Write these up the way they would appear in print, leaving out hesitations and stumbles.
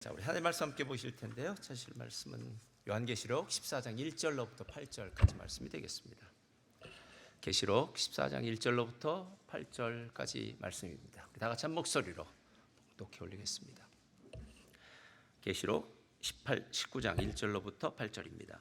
자, 우리 하나님 말씀 함께 보실 텐데요. 찾으실 말씀은 요한계시록 14장 1절로부터 8절까지 말씀이 되겠습니다. 계시록 14장 1절로부터 8절까지 말씀입니다. 우리 다 같이 한 목소리로 독해 올리겠습니다. 계시록 19장 1절로부터 8절입니다.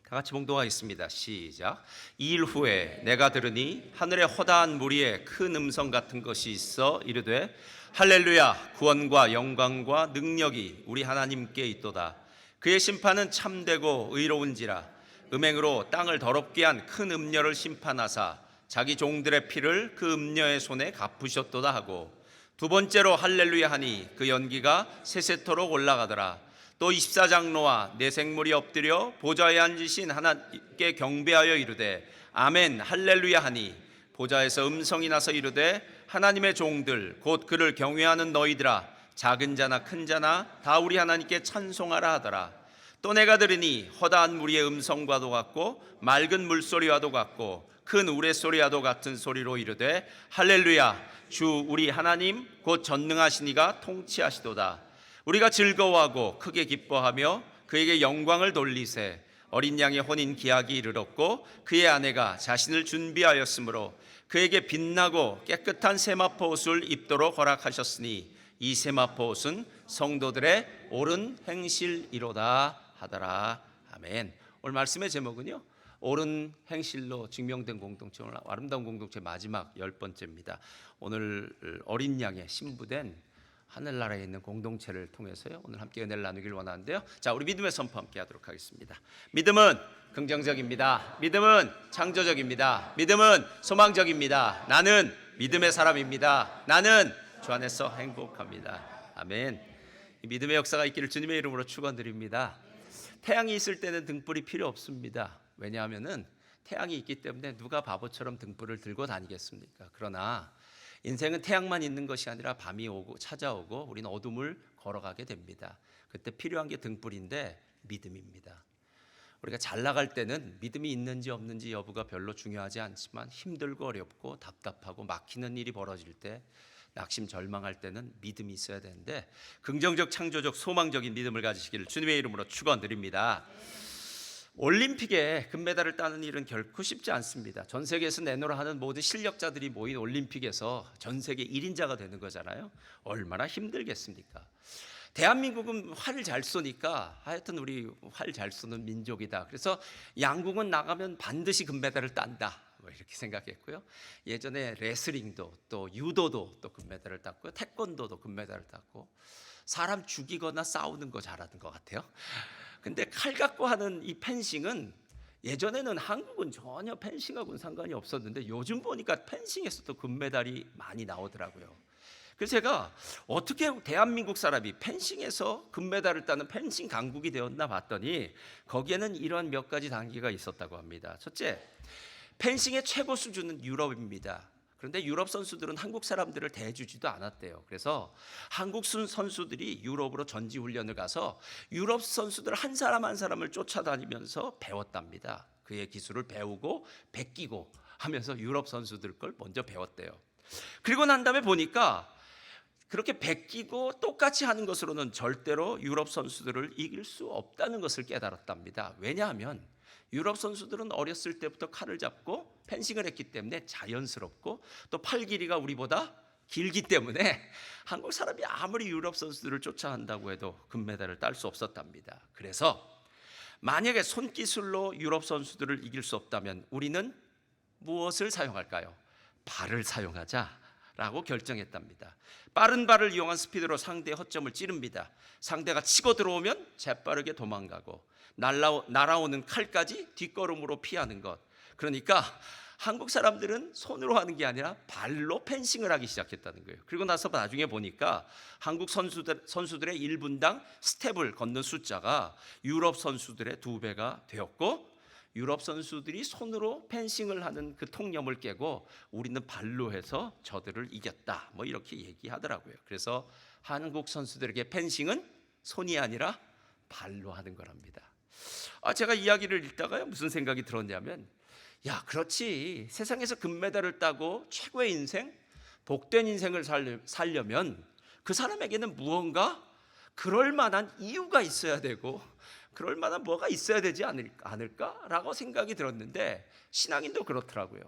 다 같이 봉독하겠습니다. 시작. 2일 후에 내가 들으니 하늘에 허다한 무리에 큰 음성 같은 것이 있어 이르되 할렐루야, 구원과 영광과 능력이 우리 하나님께 있도다. 그의 심판은 참되고 의로운지라. 음행으로 땅을 더럽게 한 큰 음녀를 심판하사 자기 종들의 피를 그 음녀의 손에 갚으셨도다 하고, 두 번째로 할렐루야 하니 그 연기가 세세토록 올라가더라. 또 24장로와 네 생물이 엎드려 보좌에 앉으신 하나님께 경배하여 이르되 아멘 할렐루야 하니, 보좌에서 음성이 나서 이르되 하나님의 종들 곧 그를 경외하는 너희들아, 작은 자나 큰 자나 다 우리 하나님께 찬송하라 하더라. 또 내가 들으니 허다한 무리의 음성과도 같고 맑은 물소리와도 같고 큰 우레소리와도 같은 소리로 이르되 할렐루야, 주 우리 하나님 곧 전능하신 이가 통치하시도다. 우리가 즐거워하고 크게 기뻐하며 그에게 영광을 돌리세. 어린 양의 혼인 기약이 이르렀고 그의 아내가 자신을 준비하였으므로 그에게 빛나고 깨끗한 세마포 옷을 입도록 허락하셨으니 이 세마포 옷은 성도들의 옳은 행실이로다 하더라. 아멘. 오늘 말씀의 제목은요, 옳은 행실로 증명된 공동체, 오늘 아름다운 공동체 마지막 10번째입니다. 오늘 어린 양의 신부된 하늘나라에 있는 공동체를 통해서요, 오늘 함께 은혜를 나누길 원하는데요. 자, 우리 믿음의 선포 함께 하도록 하겠습니다. 믿음은 긍정적입니다. 믿음은 창조적입니다. 믿음은 소망적입니다. 나는 믿음의 사람입니다. 나는 주 안에서 행복합니다. 아멘. 이 믿음의 역사가 있기를 주님의 이름으로 축원드립니다. 태양이 있을 때는 등불이 필요 없습니다. 왜냐하면은 태양이 있기 때문에 누가 바보처럼 등불을 들고 다니겠습니까? 그러나 인생은 태양만 있는 것이 아니라 밤이 오고 찾아오고 우리는 어둠을 걸어가게 됩니다. 그때 필요한 게 등불인데 믿음입니다. 우리가 잘 나갈 때는 믿음이 있는지 없는지 여부가 별로 중요하지 않지만 힘들고 어렵고 답답하고 막히는 일이 벌어질 때, 낙심 절망할 때는 믿음이 있어야 되는데 긍정적 창조적 소망적인 믿음을 가지시기를 주님의 이름으로 축원드립니다. 올림픽에 금메달을 따는 일은 결코 쉽지 않습니다. 전 세계에서 내노라 하는 모든 실력자들이 모인 올림픽에서 전 세계 1인자가 되는 거잖아요. 얼마나 힘들겠습니까? 대한민국은 활을 잘 쏘니까 하여튼 우리 활 잘 쏘는 민족이다. 그래서 양궁은 나가면 반드시 금메달을 딴다, 뭐 이렇게 생각했고요. 예전에 레슬링도 또 유도도 또 금메달을 땄고요. 태권도도 금메달을 땄고, 사람 죽이거나 싸우는 거 잘하는 것 같아요. 근데 칼 갖고 하는 이 펜싱은, 예전에는 한국은 전혀 펜싱하고는 상관이 없었는데 요즘 보니까 펜싱에서도 금메달이 많이 나오더라고요. 그래서 제가 어떻게 대한민국 사람이 펜싱에서 금메달을 따는 펜싱 강국이 되었나 봤더니 거기에는 이러한 몇 가지 단계가 있었다고 합니다. 첫째, 펜싱의 최고 수준은 유럽입니다. 그런데 유럽 선수들은 한국 사람들을 대해주지도 않았대요. 그래서 한국 선수들이 유럽으로 전지훈련을 가서 유럽 선수들 한 사람 한 사람을 쫓아다니면서 배웠답니다. 그의 기술을 배우고 베끼고 하면서 유럽 선수들 걸 먼저 배웠대요. 그리고 난 다음에 보니까 그렇게 베끼고 똑같이 하는 것으로는 절대로 유럽 선수들을 이길 수 없다는 것을 깨달았답니다. 왜냐하면 유럽 선수들은 어렸을 때부터 칼을 잡고 펜싱을 했기 때문에 자연스럽고, 또 팔 길이가 우리보다 길기 때문에 한국 사람이 아무리 유럽 선수들을 쫓아간다고 해도 금메달을 딸 수 없었답니다. 그래서 만약에 손기술로 유럽 선수들을 이길 수 없다면 우리는 무엇을 사용할까요? 발을 사용하자라고 결정했답니다. 빠른 발을 이용한 스피드로 상대의 허점을 찌릅니다. 상대가 치고 들어오면 재빠르게 도망가고 날아오는 칼까지 뒷걸음으로 피하는 것. 그러니까 한국 사람들은 손으로 하는 게 아니라 발로 펜싱을 하기 시작했다는 거예요. 그리고 나서 나중에 보니까 한국 선수들의 1분당 스텝을 걷는 숫자가 유럽 선수들의 2배가 되었고, 유럽 선수들이 손으로 펜싱을 하는 그 통념을 깨고 우리는 발로 해서 저들을 이겼다, 뭐 이렇게 얘기하더라고요. 그래서 한국 선수들에게 펜싱은 손이 아니라 발로 하는 거랍니다. 제가 이야기를 읽다가요, 무슨 생각이 들었냐면 야, 그렇지. 세상에서 금메달을 따고 최고의 인생, 복된 인생을 살려면 그 사람에게는 무언가 그럴 만한 이유가 있어야 되고 그럴 만한 뭐가 있어야 되지 않을까라고 생각이 들었는데, 신앙인도 그렇더라고요.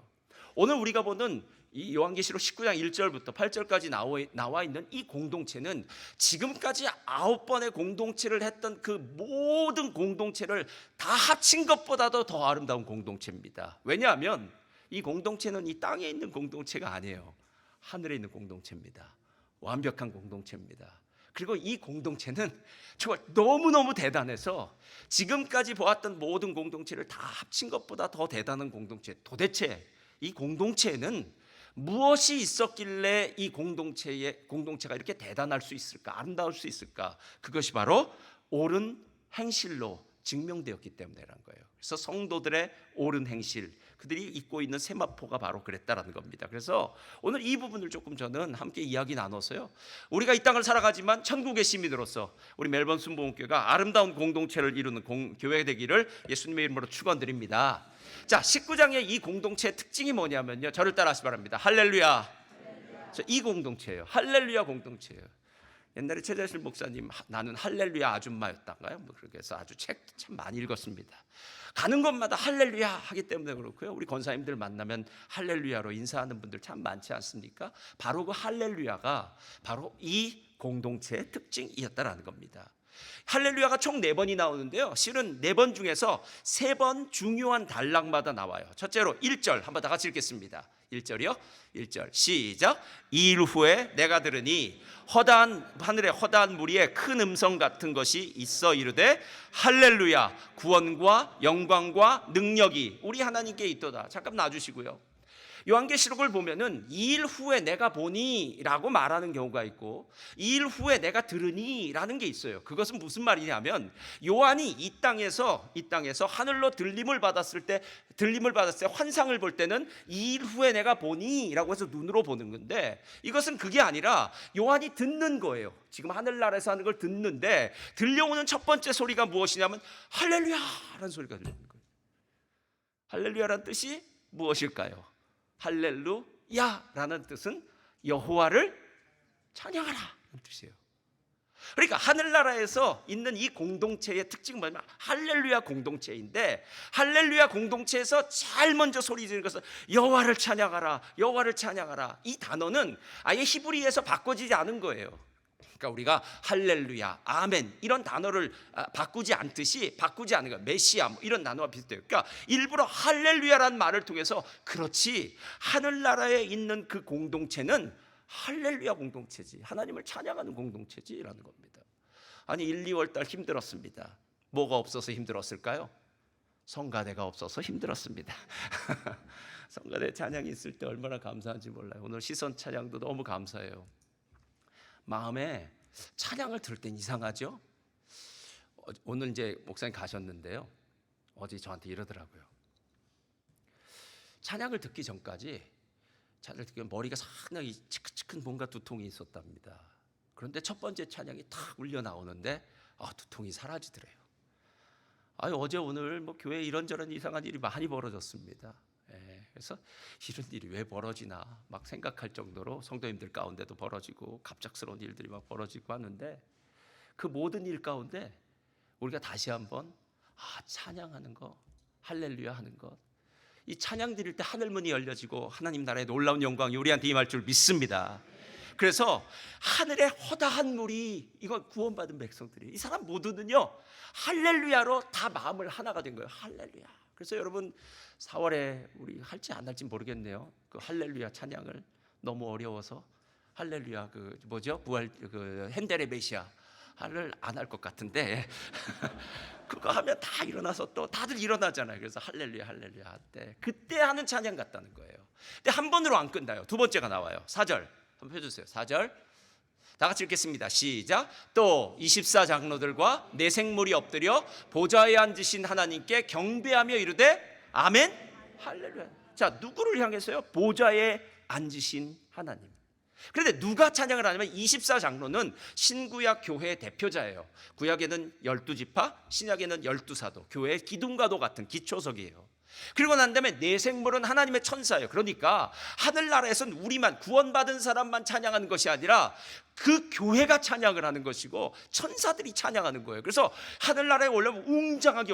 오늘 우리가 보는 이 요한계시록 19장 1절부터 8절까지 나와 있는 이 공동체는 지금까지 9번의 공동체를 했던 그 모든 공동체를 다 합친 것보다도 더 아름다운 공동체입니다. 왜냐하면 이 공동체는 이 땅에 있는 공동체가 아니에요. 하늘에 있는 공동체입니다. 완벽한 공동체입니다. 그리고 이 공동체는 정말 너무너무 대단해서 지금까지 보았던 모든 공동체를 다 합친 것보다 더 대단한 공동체. 도대체 이 공동체에는 무엇이 있었길래 이 공동체가 이렇게 대단할 수 있을까, 아름다울 수 있을까? 그것이 바로 옳은 행실로 증명되었기 때문이라는 거예요. 그래서 성도들의 옳은 행실, 그들이 입고 있는 세마포가 바로 그랬다라는 겁니다. 그래서 오늘 이 부분을 조금 저는 함께 이야기 나눠서요, 우리가 이 땅을 살아가지만 천국의 시민으로서 우리 멜번 순복음교회가 아름다운 공동체를 이루는 교회 되기를 예수님의 이름으로 축원드립니다. 자, 19장의 이 공동체의 특징이 뭐냐면요, 저를 따라하시기 바랍니다. 할렐루야. 이 공동체예요. 할렐루야 공동체예요. 옛날에 최재실 목사님 나는 할렐루야 아줌마였단가요? 뭐 그렇게 해서 아주 책 참 많이 읽었습니다. 가는 곳마다 할렐루야 하기 때문에 그렇고요. 우리 권사님들 만나면 할렐루야로 인사하는 분들 참 많지 않습니까? 바로 그 할렐루야가 바로 이 공동체의 특징이었다라는 겁니다. 할렐루야가 총 4번이 나오는데요, 실은 4번 중에서 3번 중요한 단락마다 나와요. 첫째로 1절 한번 다 같이 읽겠습니다. 1절이요. 1절 시작. 2일 후에 내가 들으니 하늘의 허다한 무리에 큰 음성 같은 것이 있어 이르되 할렐루야, 구원과 영광과 능력이 우리 하나님께 있도다. 잠깐 놔주시고요. 요한계시록을 보면은 2일 후에 내가 보니 라고 말하는 경우가 있고 2일 후에 내가 들으니 라는 게 있어요. 그것은 무슨 말이냐면, 요한이 이 땅에서 하늘로 들림을 받았을 때 환상을 볼 때는 2일 후에 내가 보니 라고 해서 눈으로 보는 건데, 이것은 그게 아니라 요한이 듣는 거예요. 지금 하늘나라에서 하는 걸 듣는데 들려오는 첫 번째 소리가 무엇이냐면 할렐루야 라는 소리가 들리는 거예요. 할렐루야라는 뜻이 무엇일까요? 할렐루야라는 뜻은 여호와를 찬양하라 는 뜻이에요. 그러니까 하늘나라에서 있는 이 공동체의 특징은 뭐냐면 할렐루야 공동체인데, 할렐루야 공동체에서 제일 먼저 소리 지르는 것은 여호와를 찬양하라, 여호와를 찬양하라. 이 단어는 아예 히브리에서 바꿔지지 않은 거예요. 그러니까 우리가 할렐루야, 아멘 이런 단어를 바꾸지 않는 거예요. 메시아 뭐 이런 단어와 비슷해요. 그러니까 일부러 할렐루야라는 말을 통해서, 그렇지, 하늘나라에 있는 그 공동체는 할렐루야 공동체지, 하나님을 찬양하는 공동체지라는 겁니다. 아니 1, 2월 달 힘들었습니다. 뭐가 없어서 힘들었을까요? 성가대가 없어서 힘들었습니다. 성가대 찬양이 있을 때 얼마나 감사한지 몰라요. 오늘 시선 찬양도 너무 감사해요. 마음에 찬양을 들을 땐 이상하죠? 오늘 이제 목사님 가셨는데요, 어제 저한테 이러더라고요. 찬양을 듣기 전까지 머리가 상당히 치근치근 뭔가 두통이 있었답니다. 그런데 첫 번째 찬양이 탁 울려 나오는데 두통이 사라지더래요. 어제 오늘 뭐 교회에 이런저런 이상한 일이 많이 벌어졌습니다. 그래서 이런 일이 왜 벌어지나 막 생각할 정도로 성도님들 가운데도 벌어지고 갑작스러운 일들이 막 벌어지고 하는데, 그 모든 일 가운데 우리가 다시 한번 찬양하는 것, 할렐루야 하는 것, 이 찬양 드릴 때 하늘문이 열려지고 하나님 나라의 놀라운 영광이 우리한테 임할 줄 믿습니다. 그래서 하늘의 허다한 무리, 이건 구원받은 백성들이, 이 사람 모두는요 할렐루야로 다 마음을 하나가 된 거예요. 할렐루야. 그래서 여러분 4월에 우리 할지 안 할지 모르겠네요. 그 할렐루야 찬양을 너무 어려워서 할렐루야 부활 핸델의 메시아를 안 할 것 같은데 그거 하면 다 일어나서 또 다들 일어나잖아요. 그래서 할렐루야 할렐루야 할 때 그때 하는 찬양 같다는 거예요. 근데 한 번으로 안 끝나요. 두 번째가 나와요. 4절 한번 펴주세요. 4절 다 같이 읽겠습니다. 시작. 또 24장로들과 내 생물이 엎드려 보좌에 앉으신 하나님께 경배하며 이르되 아멘 할렐루야. 자, 누구를 향해서요? 보좌에 앉으신 하나님. 그런데 누가 찬양을 하냐면 24장로는 신구약 교회의 대표자예요. 구약에는 12지파, 신약에는 12사도, 교회의 기둥과도 같은 기초석이에요. 그리고 난 다음에 내 생물은 하나님의 천사예요. 그러니까 하늘나라에서는 우리만 구원받은 사람만 찬양하는 것이 아니라 그 교회가 찬양을 하는 것이고 천사들이 찬양하는 거예요. 그래서 하늘나라에 올라오면 웅장하게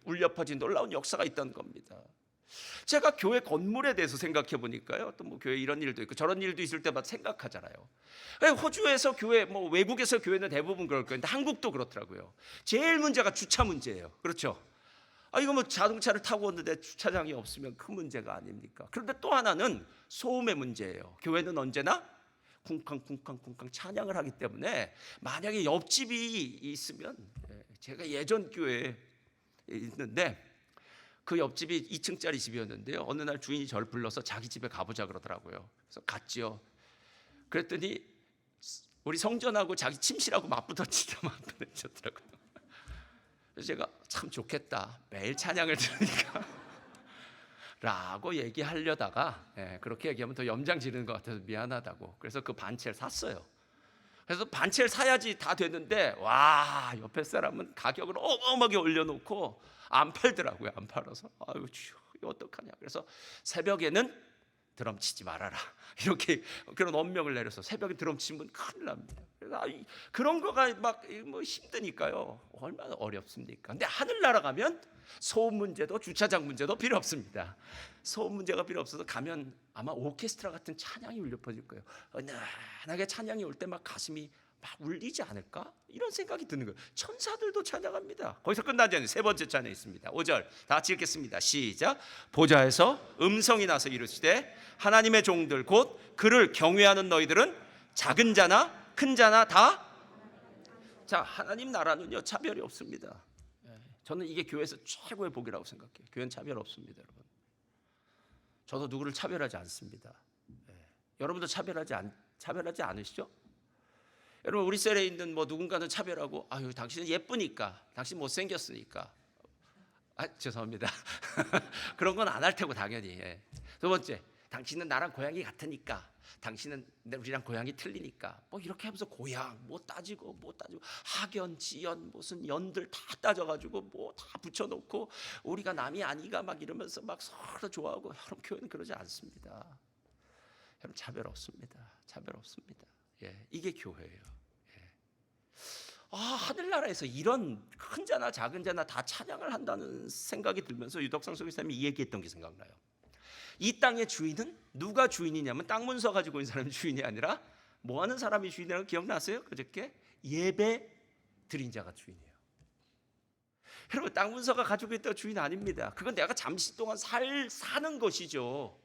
울려 퍼진 놀라운 역사가 있다는 겁니다. 제가 교회 건물에 대해서 생각해 보니까요, 또 뭐 교회 이런 일도 있고 저런 일도 있을 때마다 생각하잖아요. 호주에서 교회, 뭐 외국에서 교회는 대부분 그럴 거예요. 근데 한국도 그렇더라고요. 제일 문제가 주차 문제예요. 그렇죠? 이거 뭐 자동차를 타고 왔는데 주차장이 없으면 큰 문제가 아닙니까? 그런데 또 하나는 소음의 문제예요. 교회는 언제나 쿵쾅쿵쾅쿵쾅 찬양을 하기 때문에 만약에 옆집이 있으면, 제가 예전 교회에 있는데 그 옆집이 2층짜리 집이었는데요, 어느 날 주인이 저를 불러서 자기 집에 가보자 그러더라고요. 그래서 갔지요. 그랬더니 우리 성전하고 자기 침실하고 맞부딪혔더라고요. 그래서 제가 참 좋겠다, 매일 찬양을 들으니까 라고 얘기하려다가, 그렇게 얘기하면 더 염장 지르는 것 같아서 미안하다고, 그래서 그 반채를 샀어요. 그래서 반채를 사야지 다 되는데, 와, 옆에 사람은 가격을 어마어마하게 올려놓고 안 팔더라고요. 안 팔아서 아유 주여, 이거 어떡하냐. 그래서 새벽에는 드럼 치지 말아라, 이렇게 그런 엄명을 내려서 새벽에 드럼 치면 큰일 납니다. 그래서 그런 거가 막 뭐 힘드니까요, 얼마나 어렵습니까? 근데 하늘나라 가면 소음 문제도 주차장 문제도 필요 없습니다. 소음 문제가 필요 없어서 가면 아마 오케스트라 같은 찬양이 울려 퍼질 거예요. 은은하게 찬양이 올 때 막 가슴이 막 울리지 않을까? 이런 생각이 드는 거예요. 천사들도 찬양합니다. 거기서 끝나지 않는 세 번째 찬양 있습니다. 5절 다 같이 읽겠습니다. 시작. 보좌에서 음성이 나서 이르시되 하나님의 종들 곧 그를 경외하는 너희들은 작은 자나 큰 자나 다. 자, 하나님 나라는요 차별이 없습니다. 저는 이게 교회에서 최고의 복이라고 생각해요. 교회는 차별 없습니다, 여러분. 저도 누구를 차별하지 않습니다. 여러분도 차별하지 않으시죠? 여러분, 우리 셀에 있는 뭐 누군가는 차별하고, 아유 당신은 예쁘니까, 당신 못생겼으니까, 죄송합니다. 그런 건 안 할 테고 당연히. 두 번째, 당신은 나랑 고향이 같으니까, 당신은 우리랑 고향이 틀리니까, 뭐 이렇게 하면서 고향 뭐 따지고 학연, 지연, 무슨 연들 다 따져가지고 뭐 다 붙여놓고 우리가 남이 아니가 막 이러면서 막 서로 좋아하고. 여러분, 교회는 그러지 않습니다. 여러분, 차별 없습니다. 차별 없습니다. 이게 교회예요. 하늘나라에서 이런 큰 자나 작은 자나 다 찬양을 한다는 생각이 들면서 유덕상 선교사님이 이 얘기했던 게 생각나요. 이 땅의 주인은 누가 주인이냐면 땅 문서 가지고 있는 사람이 주인이 아니라 뭐 하는 사람이 주인이라고 기억나세요? 그저께 예배 드린 자가 주인이에요. 여러분, 땅 문서가 가지고 있다가 주인 아닙니다. 그건 내가 잠시 동안 사는 것이죠.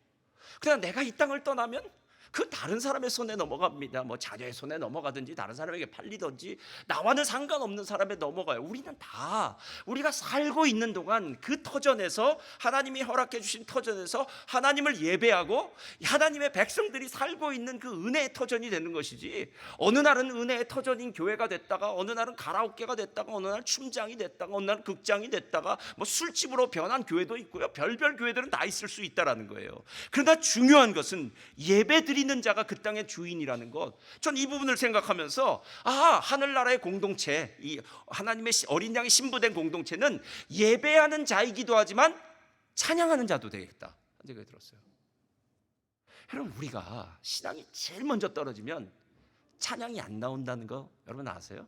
그냥 내가 이 땅을 떠나면 그 다른 사람의 손에 넘어갑니다. 뭐 자녀의 손에 넘어가든지 다른 사람에게 팔리든지 나와는 상관없는 사람에 넘어가요. 우리는 다 우리가 살고 있는 동안 그 터전에서, 하나님이 허락해 주신 터전에서 하나님을 예배하고 하나님의 백성들이 살고 있는 그 은혜의 터전이 되는 것이지, 어느 날은 은혜의 터전인 교회가 됐다가 어느 날은 가라오케가 됐다가 어느 날 춤장이 됐다가 어느 날 극장이 됐다가 뭐 술집으로 변한 교회도 있고요. 별별 교회들은 다 있을 수 있다라는 거예요. 그러나 중요한 것은 예배 드리는 자가 그 땅의 주인이라는 것. 전 이 부분을 생각하면서 하늘나라의 공동체, 이 하나님의 어린 양이 신부된 공동체는 예배하는 자이기도 하지만 찬양하는 자도 되겠다 생각이 들었어요. 여러분, 우리가 신앙이 제일 먼저 떨어지면 찬양이 안 나온다는 거 여러분 아세요?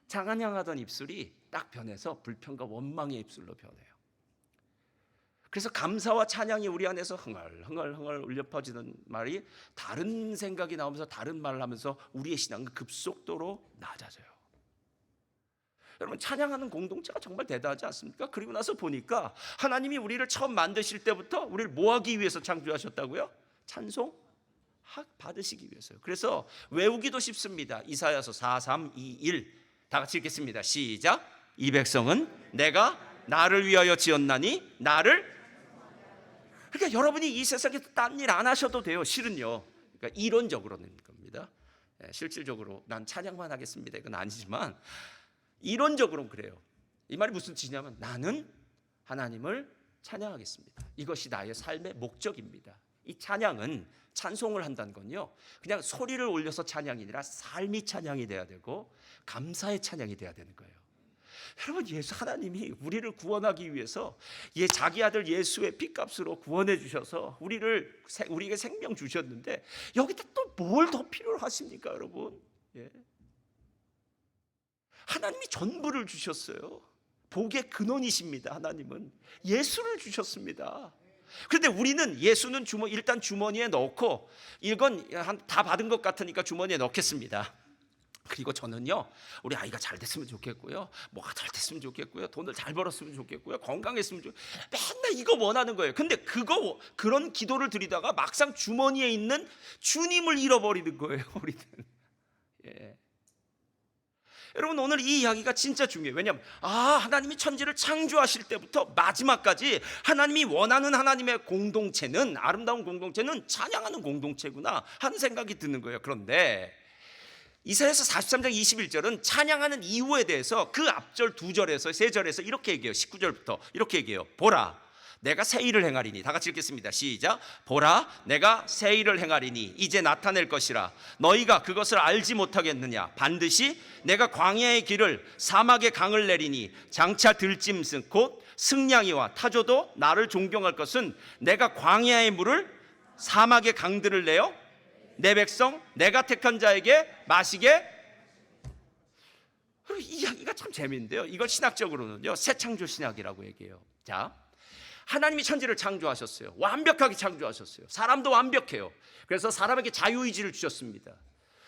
찬양하던 입술이 딱 변해서 불평과 원망의 입술로 변해요. 그래서 감사와 찬양이 우리 안에서 흥얼흥얼 울려 퍼지는 말이 다른 생각이 나오면서 다른 말을 하면서 우리의 신앙은 급속도로 낮아져요. 여러분, 찬양하는 공동체가 정말 대단하지 않습니까? 그리고 나서 보니까 하나님이 우리를 처음 만드실 때부터 우리를 뭐 하기 위해서 창조하셨다고요? 찬송 받으시기 위해서요. 그래서 외우기도 쉽습니다. 이사야서 4:3-2-1 다 같이 읽겠습니다. 시작. 이 백성은 내가 나를 위하여 지었나니 나를. 그러니까 여러분이 이 세상에서 딴 일 안 하셔도 돼요. 실은요. 그러니까 이론적으로는 겁니다. 실질적으로 난 찬양만 하겠습니다, 이건 아니지만 이론적으로는 그래요. 이 말이 무슨 뜻이냐면 나는 하나님을 찬양하겠습니다. 이것이 나의 삶의 목적입니다. 이 찬양은, 찬송을 한다는 건요, 그냥 소리를 올려서 찬양이 아니라 삶이 찬양이 돼야 되고 감사의 찬양이 돼야 되는 거예요. 여러분, 예수 하나님이 우리를 구원하기 위해서 자기 아들 예수의 피값으로 구원해 주셔서 우리에게 생명 주셨는데 여기다 또 뭘 더 필요로 하십니까, 여러분? 예. 하나님이 전부를 주셨어요. 복의 근원이십니다. 하나님은 예수를 주셨습니다. 그런데 우리는 예수는 일단 주머니에 넣고 이건 다 받은 것 같으니까 주머니에 넣겠습니다. 그리고 저는요, 우리 아이가 잘 됐으면 좋겠고요, 뭐가 잘 됐으면 좋겠고요, 돈을 잘 벌었으면 좋겠고요, 건강했으면 좋겠고요, 맨날 이거 원하는 거예요. 근데 그런 기도를 드리다가 막상 주머니에 있는 주님을 잃어버리는 거예요, 우리는. 예. 여러분, 오늘 이 이야기가 진짜 중요해요. 왜냐하면 하나님이 천지를 창조하실 때부터 마지막까지 하나님이 원하는 하나님의 공동체는, 아름다운 공동체는 찬양하는 공동체구나 하는 생각이 드는 거예요. 그런데 이사야서 43장 21절은 찬양하는 이유에 대해서 그 앞절 2절에서 3절에서 이렇게 얘기해요. 19절부터 이렇게 얘기해요. 보라, 내가 새 일을 행하리니. 다 같이 읽겠습니다. 시작. 보라, 내가 새 일을 행하리니 이제 나타낼 것이라. 너희가 그것을 알지 못하겠느냐. 반드시 내가 광야의 길을, 사막의 강을 내리니 장차 들짐승 곧 승냥이와 타조도 나를 존경할 것은 내가 광야의 물을, 사막의 강들을 내어 내 백성 내가 택한 자에게 마시게. 이 이야기가 참 재미있는데요. 이걸 신학적으로는요, 새창조 신학이라고 얘기해요. 자, 하나님이 천지를 창조하셨어요. 완벽하게 창조하셨어요. 사람도 완벽해요. 그래서 사람에게 자유의지를 주셨습니다.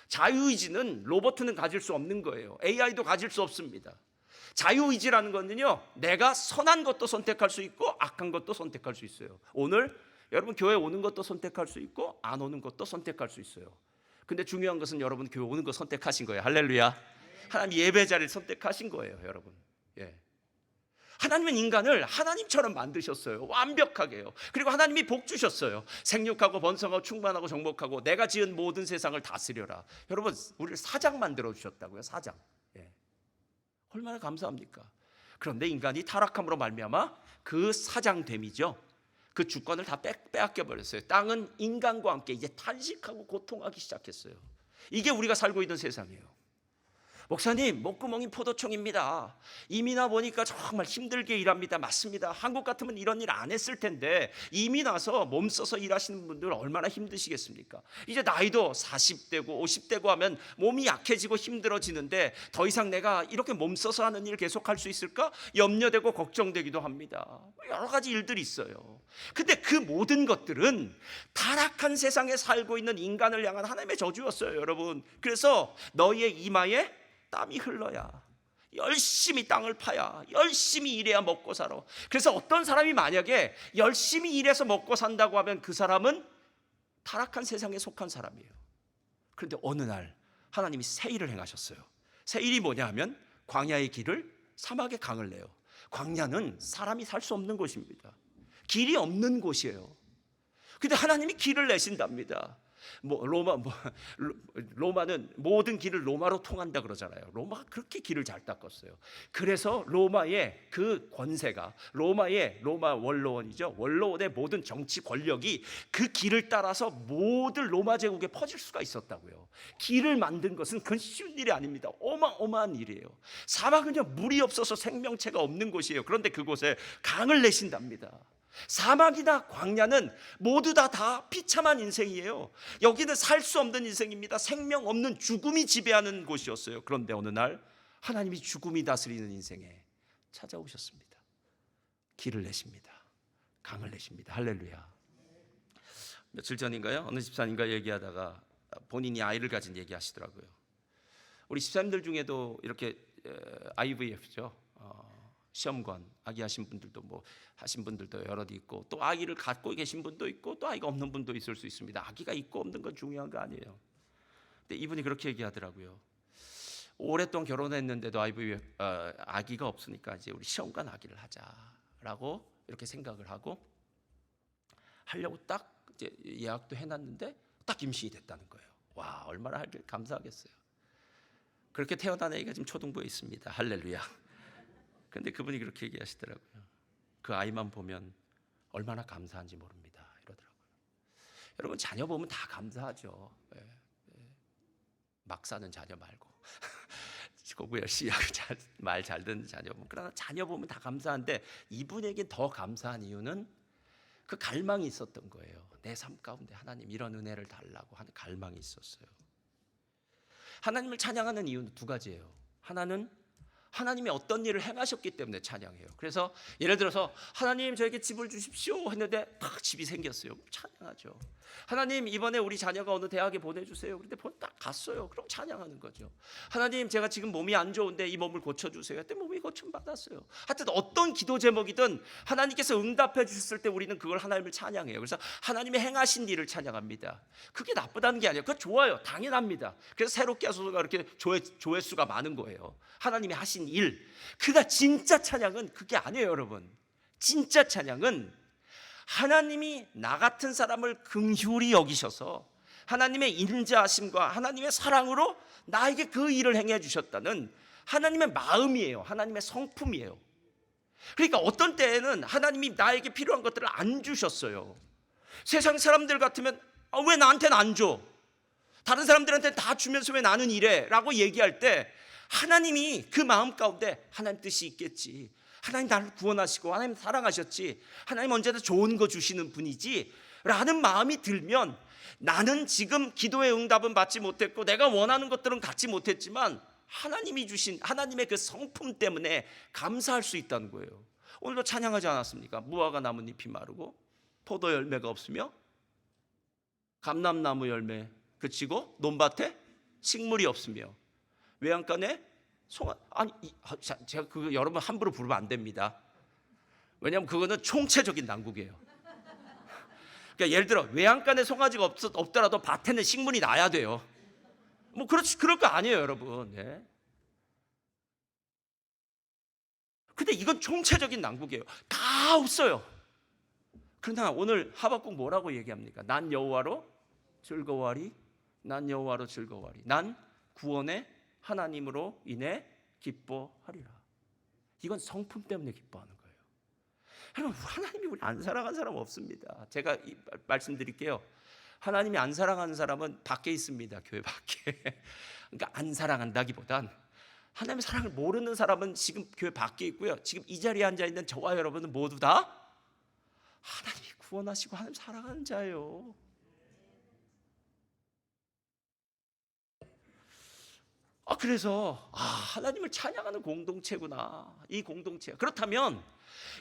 자유의지는 로봇은 가질 수 없는 거예요. AI도 가질 수 없습니다. 자유의지라는 것은요, 내가 선한 것도 선택할 수 있고 악한 것도 선택할 수 있어요. 오늘 여러분 교회 오는 것도 선택할 수 있고 안 오는 것도 선택할 수 있어요. 근데 중요한 것은 여러분 교회 오는 거 선택하신 거예요. 할렐루야. 하나님 예배 자리를 선택하신 거예요, 여러분. 예. 하나님은 인간을 하나님처럼 만드셨어요. 완벽하게요. 그리고 하나님이 복 주셨어요. 생육하고 번성하고 충만하고 정복하고 내가 지은 모든 세상을 다스려라. 여러분, 우리를 사장 만들어 주셨다고요. 사장. 예. 얼마나 감사합니까? 그런데 인간이 타락함으로 말미암아 그 사장됨이죠, 그 주권을 다 빼앗겨 버렸어요. 땅은 인간과 함께 이제 탄식하고 고통하기 시작했어요. 이게 우리가 살고 있는 세상이에요. 목사님, 목구멍이 포도청입니다. 이민 와 보니까 정말 힘들게 일합니다. 맞습니다. 한국 같으면 이런 일 안 했을 텐데 이민 와서 몸 써서 일하시는 분들 얼마나 힘드시겠습니까? 이제 나이도 40대고 50대고 하면 몸이 약해지고 힘들어지는데 더 이상 내가 이렇게 몸 써서 하는 일 계속 할 수 있을까? 염려되고 걱정되기도 합니다. 여러 가지 일들이 있어요. 근데 그 모든 것들은 타락한 세상에 살고 있는 인간을 향한 하나님의 저주였어요, 여러분. 그래서 너희의 이마에 땀이 흘러야, 열심히 땅을 파야, 열심히 일해야 먹고 살아. 그래서 어떤 사람이 만약에 열심히 일해서 먹고 산다고 하면 그 사람은 타락한 세상에 속한 사람이에요. 그런데 어느 날 하나님이 새 일을 행하셨어요. 새 일이 뭐냐 하면 광야의 길을, 사막의 강을 내요. 광야는 사람이 살 수 없는 곳입니다. 길이 없는 곳이에요. 근데 하나님이 길을 내신답니다. 로마는 모든 길을 로마로 통한다 그러잖아요. 로마가 그렇게 길을 잘 닦았어요. 그래서 로마의 그 권세가, 로마 원로원이죠. 원로원의 모든 정치 권력이 그 길을 따라서 모든 로마 제국에 퍼질 수가 있었다고요. 길을 만든 것은 그건 쉬운 일이 아닙니다. 어마어마한 일이에요. 사막은요, 물이 없어서 생명체가 없는 곳이에요. 그런데 그곳에 강을 내신답니다. 사막이나 광야는 모두 다 비참한 인생이에요. 여기는 살 수 없는 인생입니다. 생명 없는 죽음이 지배하는 곳이었어요. 그런데 어느 날 하나님이 죽음이 다스리는 인생에 찾아오셨습니다. 길을 내십니다. 강을 내십니다. 할렐루야. 며칠 전인가요? 어느 집사님과 얘기하다가 본인이 아이를 가진 얘기하시더라고요. 우리 집사님들 중에도 이렇게 IVF죠. 시험관, 아기 하신 분들도 하신 분들도 여럿 있고, 또 아기를 갖고 계신 분도 있고, 또 아이가 없는 분도 있을 수 있습니다. 아기가 있고 없는 건 중요한 거 아니에요. 근데 이분이 그렇게 얘기하더라고요. 오랫동안 결혼했는데도 아기가 없으니까 이제 우리 시험관 아기를 하자라고 이렇게 생각을 하려고 딱 이제 예약도 해놨는데 딱 임신이 됐다는 거예요. 와, 얼마나 감사하겠어요. 그렇게 태어난 아이가 지금 초등부에 있습니다. 할렐루야. 근데 그분이 그렇게 얘기하시더라고요. 그 아이만 보면 얼마나 감사한지 모릅니다, 이러더라고요. 여러분, 자녀 보면 다 감사하죠. 막 사는 자녀 말고 공부 열심히 하고 말 잘 듣는 자녀 보면, 그러나 자녀 보면 다 감사한데 이분에게 더 감사한 이유는 그 갈망이 있었던 거예요. 내 삶 가운데 하나님 이런 은혜를 달라고 하는 갈망이 있었어요. 하나님을 찬양하는 이유는 두 가지예요. 하나는 하나님이 어떤 일을 행하셨기 때문에 찬양해요. 그래서 예를 들어서 하나님 저에게 집을 주십시오 했는데 딱 집이 생겼어요. 찬양하죠. 하나님 이번에 우리 자녀가 어느 대학에 보내주세요. 그런데 딱 갔어요. 그럼 찬양하는 거죠. 하나님 제가 지금 몸이 안 좋은데 이 몸을 고쳐주세요. 그때 몸이 고침받았어요. 하여튼 어떤 기도 제목이든 하나님께서 응답해 주셨을 때 우리는 그걸 하나님을 찬양해요. 그래서 하나님의 행하신 일을 찬양합니다. 그게 나쁘다는 게 아니에요. 그거 좋아요. 당연합니다. 그래서 새롭게 하소서가 이렇게 조회수가 많은 거예요. 하나님이 하신 일. 그러나 진짜 찬양은 그게 아니에요, 여러분. 진짜 찬양은 하나님이 나 같은 사람을 긍휼히 여기셔서 하나님의 인자하심과 하나님의 사랑으로 나에게 그 일을 행해 주셨다는 하나님의 마음이에요. 하나님의 성품이에요. 그러니까 어떤 때에는 하나님이 나에게 필요한 것들을 안 주셨어요. 세상 사람들 같으면 왜 나한테는 안 줘? 다른 사람들한테 다 주면서 왜 나는 이래? 라고 얘기할 때 하나님이 그 마음 가운데 하나님 뜻이 있겠지. 하나님 나를 구원하시고 하나님 사랑하셨지. 하나님 언제나 좋은 거 주시는 분이지 라는 마음이 들면 나는 지금 기도의 응답은 받지 못했고 내가 원하는 것들은 갖지 못했지만 하나님이 주신 하나님의 그 성품 때문에 감사할 수 있다는 거예요. 오늘도 찬양하지 않았습니까? 무화과 나뭇잎이 마르고 포도 열매가 없으며 감람나무 열매 그치고 논밭에 식물이 없으며 외양간에 송아. 아니 제가 그거 여러분 함부로 부르면 안 됩니다. 왜냐하면 그거는 총체적인 난국이에요. 그러니까 예를 들어 외양간에 송아지가 없더라도 밭에는 식물이 나야 돼요. 뭐 그렇지 그럴 거 아니에요, 여러분. 예. 근데 이건 총체적인 난국이에요. 다 없어요. 그러나 오늘 하박국 뭐라고 얘기합니까? 난 여호와로 즐거워하리. 난 여호와로 즐거워하리. 난 구원의 하나님으로 인해 기뻐하리라. 이건 성품 때문에 기뻐하는 거예요. 여러분 하나님이 우리 안 사랑하는 사람 없습니다. 제가 말씀드릴게요. 하나님이 안 사랑하는 사람은 밖에 있습니다. 교회 밖에. 그러니까 안 사랑한다기보단 하나님의 사랑을 모르는 사람은 지금 교회 밖에 있고요. 지금 이 자리에 앉아있는 저와 여러분은 모두 다 하나님이 구원하시고 하나님 사랑하는 자예요. 그래서 하나님을 찬양하는 공동체구나. 이 공동체. 그렇다면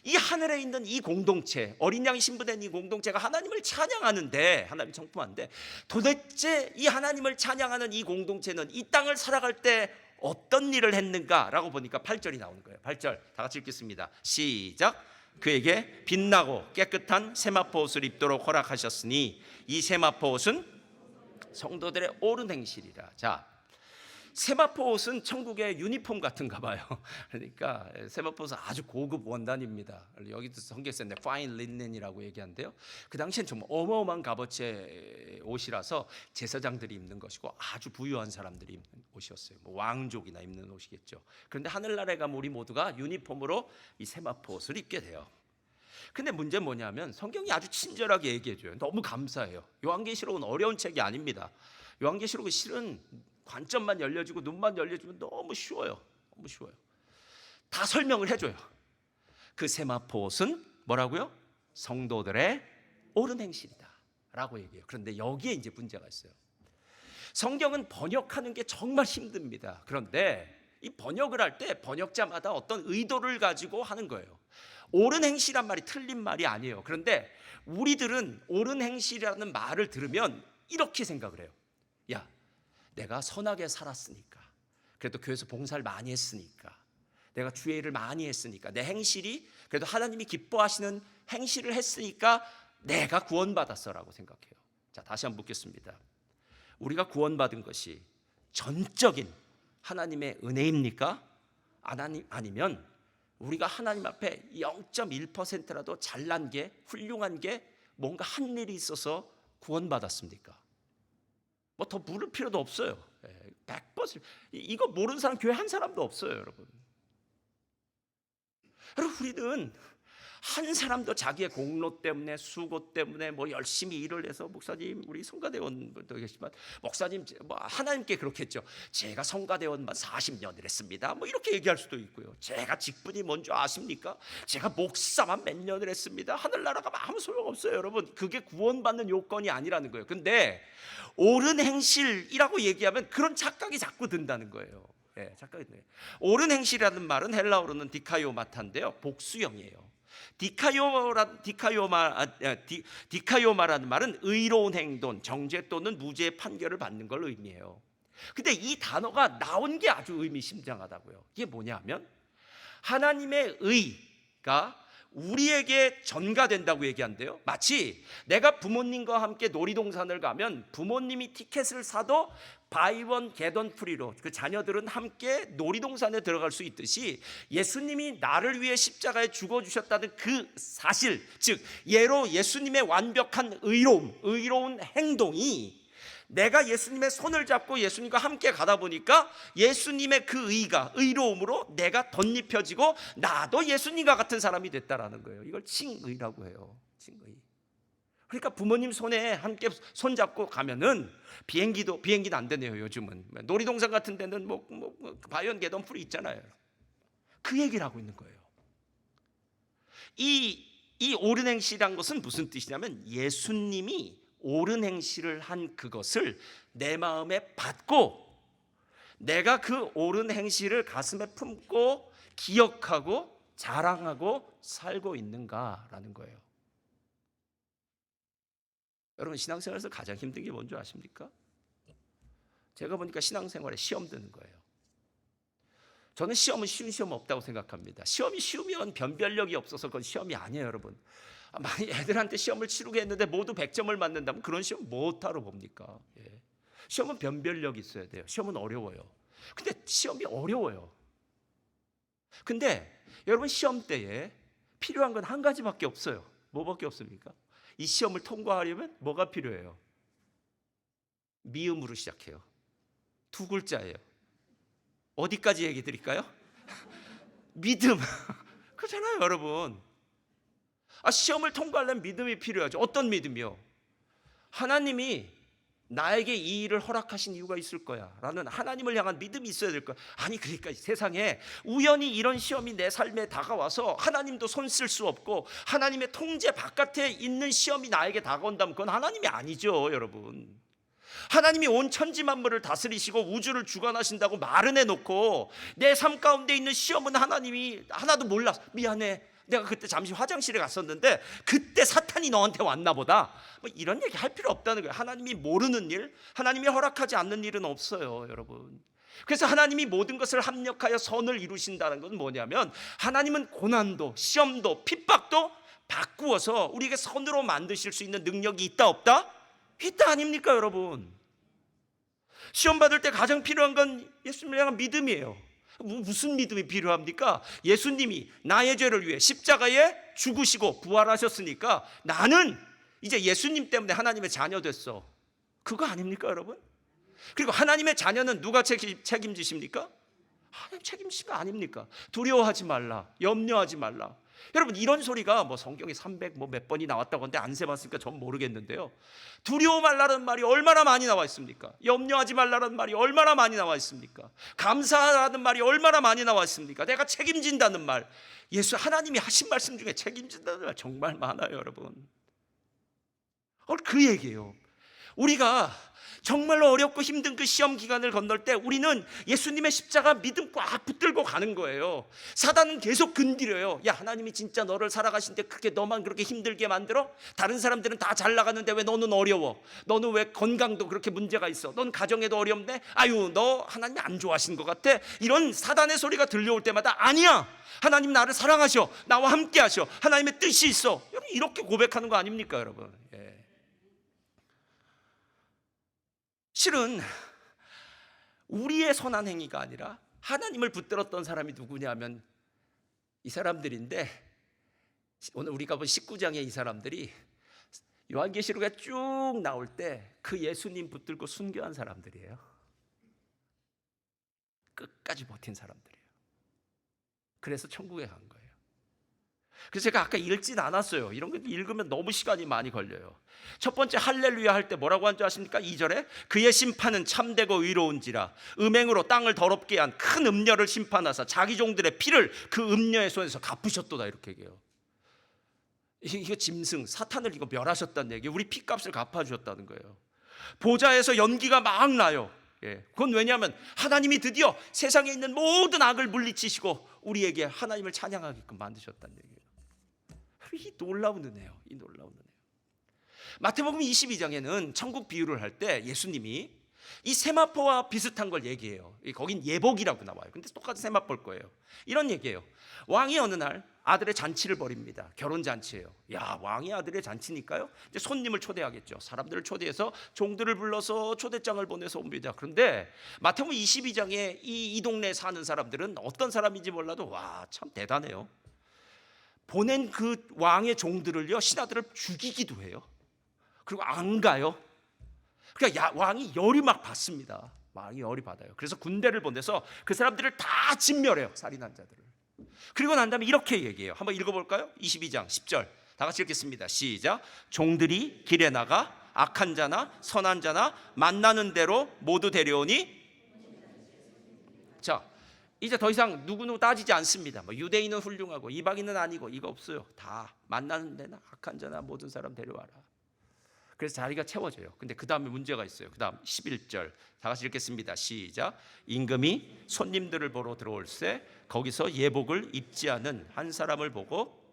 이 하늘에 있는 이 공동체, 어린 양이 신부된 이 공동체가 하나님을 찬양하는데, 하나님이 성품한데 도대체 이 하나님을 찬양하는 이 공동체는 이 땅을 살아갈 때 어떤 일을 했는가라고 보니까 8절이 나오는 거예요. 8절 다 같이 읽겠습니다. 시작. 그에게 빛나고 깨끗한 세마포 옷을 입도록 허락하셨으니 이 세마포 옷은 성도들의 옳은 행실이라. 자, 세마포 옷은 천국의 유니폼 같은가 봐요. 그러니까 세마포 옷은 아주 고급 원단입니다. 여기도 성경에 파인 린넨이라고 얘기하는데요. 그 당시엔 정말 어마어마한 값어치의 옷이라서 제사장들이 입는 것이고 아주 부유한 사람들이 입는 옷이었어요. 뭐 왕족이나 입는 옷이겠죠. 그런데 하늘나라에 가면 우리 모두가 유니폼으로 이 세마포 옷을 입게 돼요. 근데 문제는 뭐냐면 성경이 아주 친절하게 얘기해줘요. 너무 감사해요. 요한계시록은 어려운 책이 아닙니다. 요한계시록은 실은 관점만 열려지고 눈만 열려주면 너무 쉬워요. 너무 쉬워요. 다 설명을 해줘요. 그 세마포 옷은 뭐라고요? 성도들의 옳은 행실이다 라고 얘기해요. 그런데 여기에 이제 문제가 있어요. 성경은 번역하는 게 정말 힘듭니다. 그런데 이 번역을 할 때 번역자마다 어떤 의도를 가지고 하는 거예요. 옳은 행실이란 말이 틀린 말이 아니에요. 그런데 우리들은 옳은 행실이라는 말을 들으면 이렇게 생각을 해요. 야, 내가 선하게 살았으니까, 그래도 교회에서 봉사를 많이 했으니까, 내가 주의 일을 많이 했으니까, 내 행실이 그래도 하나님이 기뻐하시는 행실을 했으니까 내가 구원받았어라고 생각해요. 자, 다시 한번 묻겠습니다. 우리가 구원받은 것이 전적인 하나님의 은혜입니까? 아니면 우리가 하나님 앞에 0.1%라도 잘난 게, 훌륭한 게 뭔가 한 일이 있어서 구원받았습니까? 뭐 더 물을 필요도 없어요. 100% 이거 모르는 사람 교회 한 사람도 없어요, 여러분. 여러분 우리는 한 사람도 자기의 공로 때문에, 수고 때문에 뭐 열심히 일을 해서, 목사님, 우리 성가대원도 계시지만, 목사님 뭐 하나님께 그렇게 했죠. 제가 성가대원만 40년을 했습니다, 뭐 이렇게 얘기할 수도 있고요. 제가 직분이 뭔지 아십니까? 제가 목사만 몇 년을 했습니다. 하늘나라 가면 아무 소용없어요, 여러분. 그게 구원받는 요건이 아니라는 거예요. 근데 옳은 행실이라고 얘기하면 그런 착각이 자꾸 든다는 거예요. 예, 착각이 드네요. 옳은 행실이라는 말은 헬라어로는 디카요마타인데요, 복수형이에요. 디카요마라는 말은 의로운 행동, 정죄 또는 무죄의 판결을 받는 걸 의미해요. 근데 이 단어가 나온 게 아주 의미심장하다고요. 이게 뭐냐면 하나님의 의가 우리에게 전가된다고 얘기한대요. 마치 내가 부모님과 함께 놀이동산을 가면 부모님이 티켓을 사도 바이원 겟원 프리로 그 자녀들은 함께 놀이동산에 들어갈 수 있듯이, 예수님이 나를 위해 십자가에 죽어주셨다는 그 사실, 즉 예로 예수님의 완벽한 의로운 행동이, 내가 예수님의 손을 잡고 예수님과 함께 가다 보니까 예수님의 그 의가, 의로움으로 내가 덧입혀지고 나도 예수님과 같은 사람이 됐다라는 거예요. 이걸 칭의라고 해요. 칭의. 그러니까 부모님 손에 함께 손잡고 가면은 비행기는 안 되네요, 요즘은. 놀이동산 같은 데는 바이온 겟온 프리 있잖아요. 그 얘기를 하고 있는 거예요. 이 옳은 행실이란 것은 무슨 뜻이냐면, 예수님이 옳은 행실을 한 그것을 내 마음에 받고 내가 그 옳은 행실을 가슴에 품고 기억하고 자랑하고 살고 있는가라는 거예요. 여러분, 신앙생활에서 가장 힘든 게 뭔지 아십니까? 제가 보니까 신앙생활에 시험 드는 거예요. 저는 시험은 쉬운 시험 없다고 생각합니다. 시험이 쉬우면 변별력이 없어서 그건 시험이 아니에요, 여러분. 만약 애들한테 시험을 치르게 했는데 모두 100점을 맞는다면 그런 시험 뭐하러 봅니까? 예. 시험은 변별력이 있어야 돼요. 시험은 어려워요. 근데 시험이 어려워요. 근데 여러분, 시험 때에 필요한 건 한 가지밖에 없어요. 뭐밖에 없습니까? 이 시험을 통과하려면 뭐가 필요해요? 미음으로 시작해요. 2글자예요. 어디까지 얘기 드릴까요? 믿음. 그렇잖아요, 여러분. 시험을 통과하려면 믿음이 필요하죠. 어떤 믿음이요? 하나님이 나에게 이 일을 허락하신 이유가 있을 거야 라는 하나님을 향한 믿음이 있어야 될 거야. 아니, 그러니까 세상에 우연히 이런 시험이 내 삶에 다가와서 하나님도 손 쓸 수 없고 하나님의 통제 바깥에 있는 시험이 나에게 다가온다면 그건 하나님이 아니죠, 여러분. 하나님이 온 천지 만물을 다스리시고 우주를 주관하신다고 말은 해놓고 내 삶 가운데 있는 시험은 하나님이 하나도 몰랐어. 미안해, 내가 그때 잠시 화장실에 갔었는데 그때 사탄이 너한테 왔나 보다, 뭐 이런 얘기 할 필요 없다는 거예요. 하나님이 모르는 일, 하나님이 허락하지 않는 일은 없어요, 여러분. 그래서 하나님이 모든 것을 합력하여 선을 이루신다는 건 뭐냐면, 하나님은 고난도, 시험도, 핍박도 바꾸어서 우리에게 선으로 만드실 수 있는 능력이 있다 없다? 있다 아닙니까, 여러분? 시험 받을 때 가장 필요한 건 예수님을 향한 믿음이에요. 무슨 믿음이 필요합니까? 예수님이 나의 죄를 위해 십자가에 죽으시고 부활하셨으니까 나는 이제 예수님 때문에 하나님의 자녀 됐어. 그거 아닙니까, 여러분? 그리고 하나님의 자녀는 누가 책임지십니까? 하나님 책임지시는 거 아닙니까? 두려워하지 말라, 염려하지 말라. 여러분, 이런 소리가 뭐 성경에 300 몇 번이 나왔다고 하는데 안 세봤으니까 전 모르겠는데요, 두려워 말라는 말이 얼마나 많이 나와 있습니까? 염려하지 말라는 말이 얼마나 많이 나와 있습니까? 감사하라는 말이 얼마나 많이 나와 있습니까? 내가 책임진다는 말, 하나님이 하신 말씀 중에 책임진다는 말 정말 많아요, 여러분. 그 얘기예요. 우리가 정말로 어렵고 힘든 그 시험 기간을 건널 때 우리는 예수님의 십자가 믿음 꽉 붙들고 가는 거예요. 사단은 계속 건드려요. 야, 하나님이 진짜 너를 살아가신데 그렇게 너만 그렇게 힘들게 만들어? 다른 사람들은 다 잘 나가는데 왜 너는 어려워? 너는 왜 건강도 그렇게 문제가 있어? 넌 가정에도 어렵네? 아유, 너 하나님이 안 좋아하시는 것 같아? 이런 사단의 소리가 들려올 때마다 아니야, 하나님 나를 사랑하셔, 나와 함께 하셔, 하나님의 뜻이 있어. 여러분, 이렇게 고백하는 거 아닙니까, 여러분? 예. 실은 우리의 선한 행위가 아니라 하나님을 붙들었던 사람이 누구냐면 이 사람들인데, 오늘 우리가 본 19장의 이 사람들이 요한계시록에 쭉 나올 때 그 예수님 붙들고 순교한 사람들이에요. 끝까지 버틴 사람들이에요. 그래서 천국에 간 거예요. 그래서 제가 아까 읽진 않았어요. 이런 거 읽으면 너무 시간이 많이 걸려요. 첫 번째 할렐루야 할 때 뭐라고 한 줄 아십니까? 2절에 그의 심판은 참되고 의로운지라 음행으로 땅을 더럽게 한 큰 음녀를 심판하사 자기 종들의 피를 그 음녀의 손에서 갚으셨도다, 이렇게 얘기해요. 이거 짐승 사탄을 이거 멸하셨다는 얘기예요. 우리 피값을 갚아주셨다는 거예요. 보좌에서 연기가 막 나요. 그건 왜냐하면 하나님이 드디어 세상에 있는 모든 악을 물리치시고 우리에게 하나님을 찬양하게끔 만드셨다는 얘기예요. 이 놀라운 은혜요. 이 놀라운 은혜요. 마태복음 22장에는 천국 비유를 할 때 예수님이 이 세마포와 비슷한 걸 얘기해요. 거긴 예복이라고 나와요. 근데 똑같은 세마포일 거예요. 이런 얘기예요. 왕이 어느 날 아들의 잔치를 벌입니다. 결혼 잔치예요. 야, 왕이 아들의 잔치니까요, 이제 손님을 초대하겠죠. 사람들을 초대해서 종들을 불러서 초대장을 보내서 옵니다. 그런데 마태복음 22장에 이 동네에 사는 사람들은 어떤 사람인지 몰라도 와, 참 대단해요. 보낸 그 왕의 종들을요, 신하들을 죽이기도 해요. 그리고 안 가요. 그러니까 왕이 열이 막 받습니다. 왕이 열이 받아요. 그래서 군대를 보내서 그 사람들을 다 진멸해요. 살인한 자들을. 그리고 난 다음에 이렇게 얘기해요. 한번 읽어볼까요? 22장 10절 다 같이 읽겠습니다. 시작. 종들이 길에 나가 악한 자나 선한 자나 만나는 대로 모두 데려오니. 자, 이제 더 이상 누구누구 따지지 않습니다. 뭐 유대인은 훌륭하고 이방인은 아니고 이거 없어요. 다 만나는 데나 악한 자나 모든 사람 데려와라. 그래서 자리가 채워져요. 근데 그 다음에 문제가 있어요. 그 다음 11절 다 같이 읽겠습니다. 시작. 임금이 손님들을 보러 들어올세 거기서 예복을 입지 않은 한 사람을 보고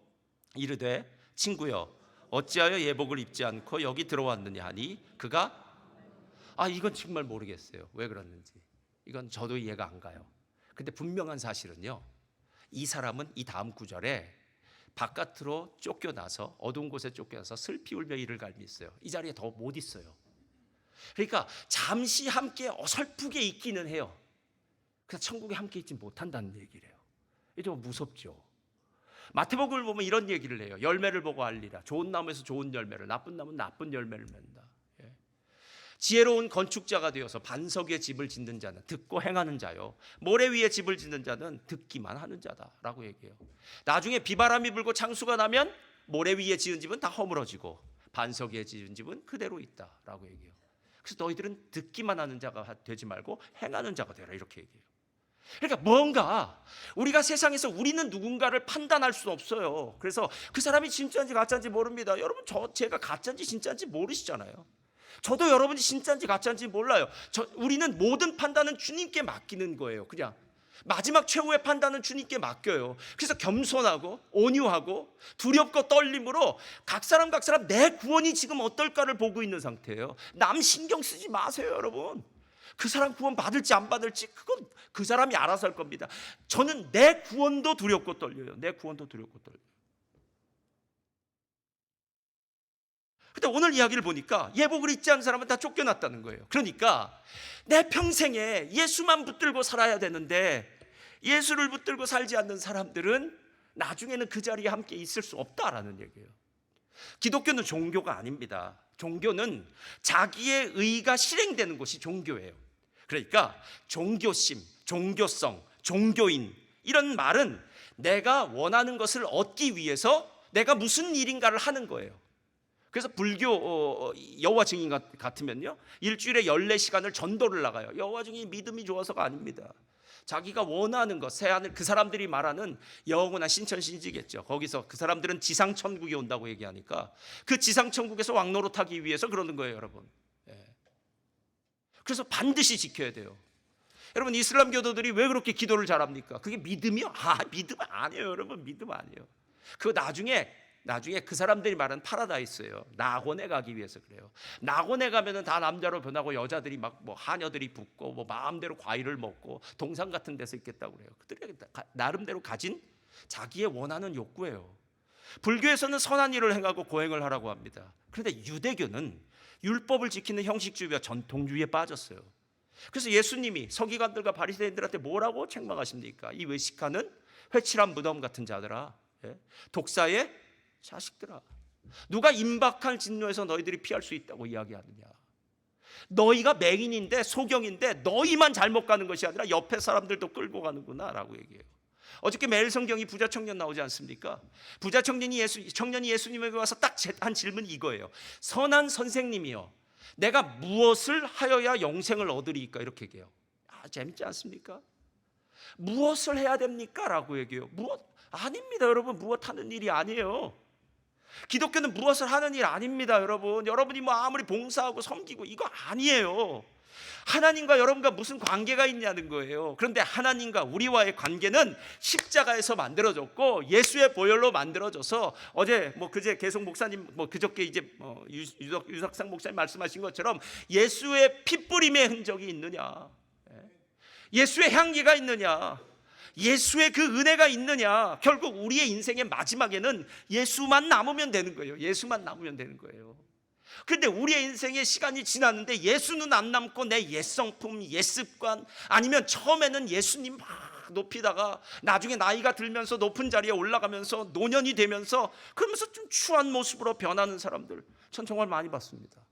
이르되 친구여 어찌하여 예복을 입지 않고 여기 들어왔느냐 하니 그가 이건 정말 모르겠어요. 왜 그랬는지. 이건 저도 이해가 안 가요. 근데 분명한 사실은요, 이 사람은 이 다음 구절에 바깥으로 쫓겨나서 어두운 곳에 쫓겨나서 슬피 울며 이를 갈미 있어요. 이 자리에 더 못 있어요. 그러니까 잠시 함께 어설프게 있기는 해요. 그래서 천국에 함께 있지 못한다는 얘기를 해요. 이게 좀 무섭죠. 마태복음을 보면 이런 얘기를 해요. 열매를 보고 알리라. 좋은 나무에서 좋은 열매를, 나쁜 나무는 나쁜 열매를 맺는다. 지혜로운 건축자가 되어서 반석 위에 집을 짓는 자는 듣고 행하는 자요, 모래 위에 집을 짓는 자는 듣기만 하는 자다라고 얘기해요. 나중에 비바람이 불고 창수가 나면 모래 위에 지은 집은 다 허물어지고 반석 위에 지은 집은 그대로 있다라고 얘기해요. 그래서 너희들은 듣기만 하는 자가 되지 말고 행하는 자가 되라, 이렇게 얘기해요. 그러니까 뭔가 우리가 세상에서 우리는 누군가를 판단할 수 없어요. 그래서 그 사람이 진짜인지 가짜인지 모릅니다. 여러분, 제가 가짜인지 진짜인지 모르시잖아요. 저도 여러분이 진짜인지 가짜인지 몰라요. 우리는 모든 판단은 주님께 맡기는 거예요. 그냥 마지막 최후의 판단은 주님께 맡겨요. 그래서 겸손하고 온유하고 두렵고 떨림으로 각 사람 내 구원이 지금 어떨까를 보고 있는 상태예요. 남 신경 쓰지 마세요, 여러분. 그 사람 구원 받을지 안 받을지 그건 그 사람이 알아서 할 겁니다. 저는 내 구원도 두렵고 떨려요. 내 구원도 두렵고 떨려요. 근데 오늘 이야기를 보니까 예복을 입지 않은 사람은 다 쫓겨났다는 거예요. 그러니까 내 평생에 예수만 붙들고 살아야 되는데 예수를 붙들고 살지 않는 사람들은 나중에는 그 자리에 함께 있을 수 없다라는 얘기예요. 기독교는 종교가 아닙니다. 종교는 자기의 의가 실행되는 곳이 종교예요. 그러니까 종교심, 종교성, 종교인, 이런 말은 내가 원하는 것을 얻기 위해서 내가 무슨 일인가를 하는 거예요. 그래서 불교 여호와 증인 같으면요, 일주일에 14시간을 전도를 나가요. 여호와 증인이 믿음이 좋아서가 아닙니다. 자기가 원하는 것, 새하늘, 그 사람들이 말하는 영원한 신천신지겠죠. 거기서 그 사람들은 지상천국에 온다고 얘기하니까 그 지상천국에서 왕노릇하기 위해서 그러는 거예요, 여러분. 그래서 반드시 지켜야 돼요. 여러분, 이슬람 교도들이 왜 그렇게 기도를 잘합니까? 그게 믿음이요? 믿음 아니에요, 여러분. 믿음 아니에요. 그거 나중에 그 사람들이 말하는 파라다이스예요. 낙원에 가기 위해서 그래요. 낙원에 가면은 다 남자로 변하고 여자들이 막 뭐 하녀들이 붙고 뭐 마음대로 과일을 먹고 동상 같은 데서 있겠다고 그래요. 그들이 나름대로 가진 자기의 원하는 욕구예요. 불교에서는 선한 일을 행하고 고행을 하라고 합니다. 그런데 유대교는 율법을 지키는 형식주의와 전통주의에 빠졌어요. 그래서 예수님이 서기관들과 바리새인들한테 뭐라고 책망하십니까? 이 외식하는 회칠한 무덤 같은 자들아, 독사의 자식들아, 누가 임박한 진노에서 너희들이 피할 수 있다고 이야기하느냐? 너희가 맹인인데 소경인데 너희만 잘못 가는 것이 아니라 옆에 사람들도 끌고 가는구나 라고 얘기해요. 어저께 매일 성경이 부자 청년 나오지 않습니까? 부자 청년이 예수님에게 와서 딱 한 질문이 이거예요. 선한 선생님이요, 내가 무엇을 하여야 영생을 얻으리까? 이렇게 얘기해요. 재밌지 않습니까? 무엇을 해야 됩니까? 라고 얘기해요. 아닙니다, 여러분. 무엇 하는 일이 아니에요. 기독교는 무엇을 하는 일 아닙니다, 여러분. 여러분이 뭐 아무리 봉사하고 섬기고 이거 아니에요. 하나님과 여러분과 무슨 관계가 있냐는 거예요. 그런데 하나님과 우리와의 관계는 십자가에서 만들어졌고 예수의 보혈로 만들어져서, 어제 그제 계속 목사님 그저께 이제 유석상 목사님 말씀하신 것처럼 예수의 핏뿌림의 흔적이 있느냐, 예수의 향기가 있느냐, 예수의 그 은혜가 있느냐. 결국 우리의 인생의 마지막에는 예수만 남으면 되는 거예요. 예수만 남으면 되는 거예요. 그런데 우리의 인생의 시간이 지났는데 예수는 안 남고 내 옛성품, 옛습관, 아니면 처음에는 예수님 막 높이다가 나중에 나이가 들면서 높은 자리에 올라가면서 노년이 되면서 그러면서 좀 추한 모습으로 변하는 사람들 전 정말 많이 봤습니다.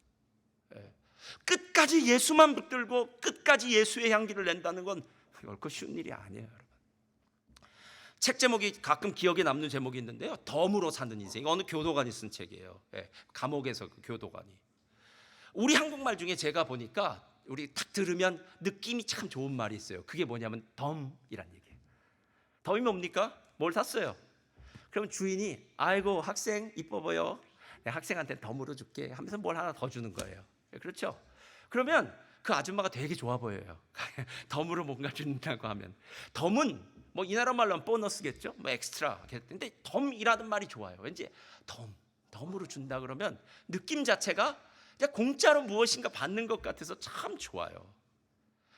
끝까지 예수만 붙들고 끝까지 예수의 향기를 낸다는 건 결코 쉬운 일이 아니에요, 여러분. 책 제목이 가끔 기억에 남는 제목이 있는데요, 덤으로 사는 인생. 어느 교도관이 쓴 책이에요. 감옥에서 그 교도관이. 우리 한국말 중에 제가 보니까 우리 딱 들으면 느낌이 참 좋은 말이 있어요. 그게 뭐냐면 덤이란 얘기예요. 덤이 뭡니까? 뭘 샀어요. 그러면 주인이 아이고 학생 이뻐 보여, 내가 학생한테 덤으로 줄게 하면서 뭘 하나 더 주는 거예요. 그렇죠? 그러면 그 아줌마가 되게 좋아 보여요. 덤으로 뭔가 준다고 하면. 덤은 이 나라 말로 하면 보너스겠죠? 엑스트라. 근데 덤이라는 말이 좋아요. 왠지 덤으로 준다 그러면 느낌 자체가 그냥 공짜로 무엇인가 받는 것 같아서 참 좋아요.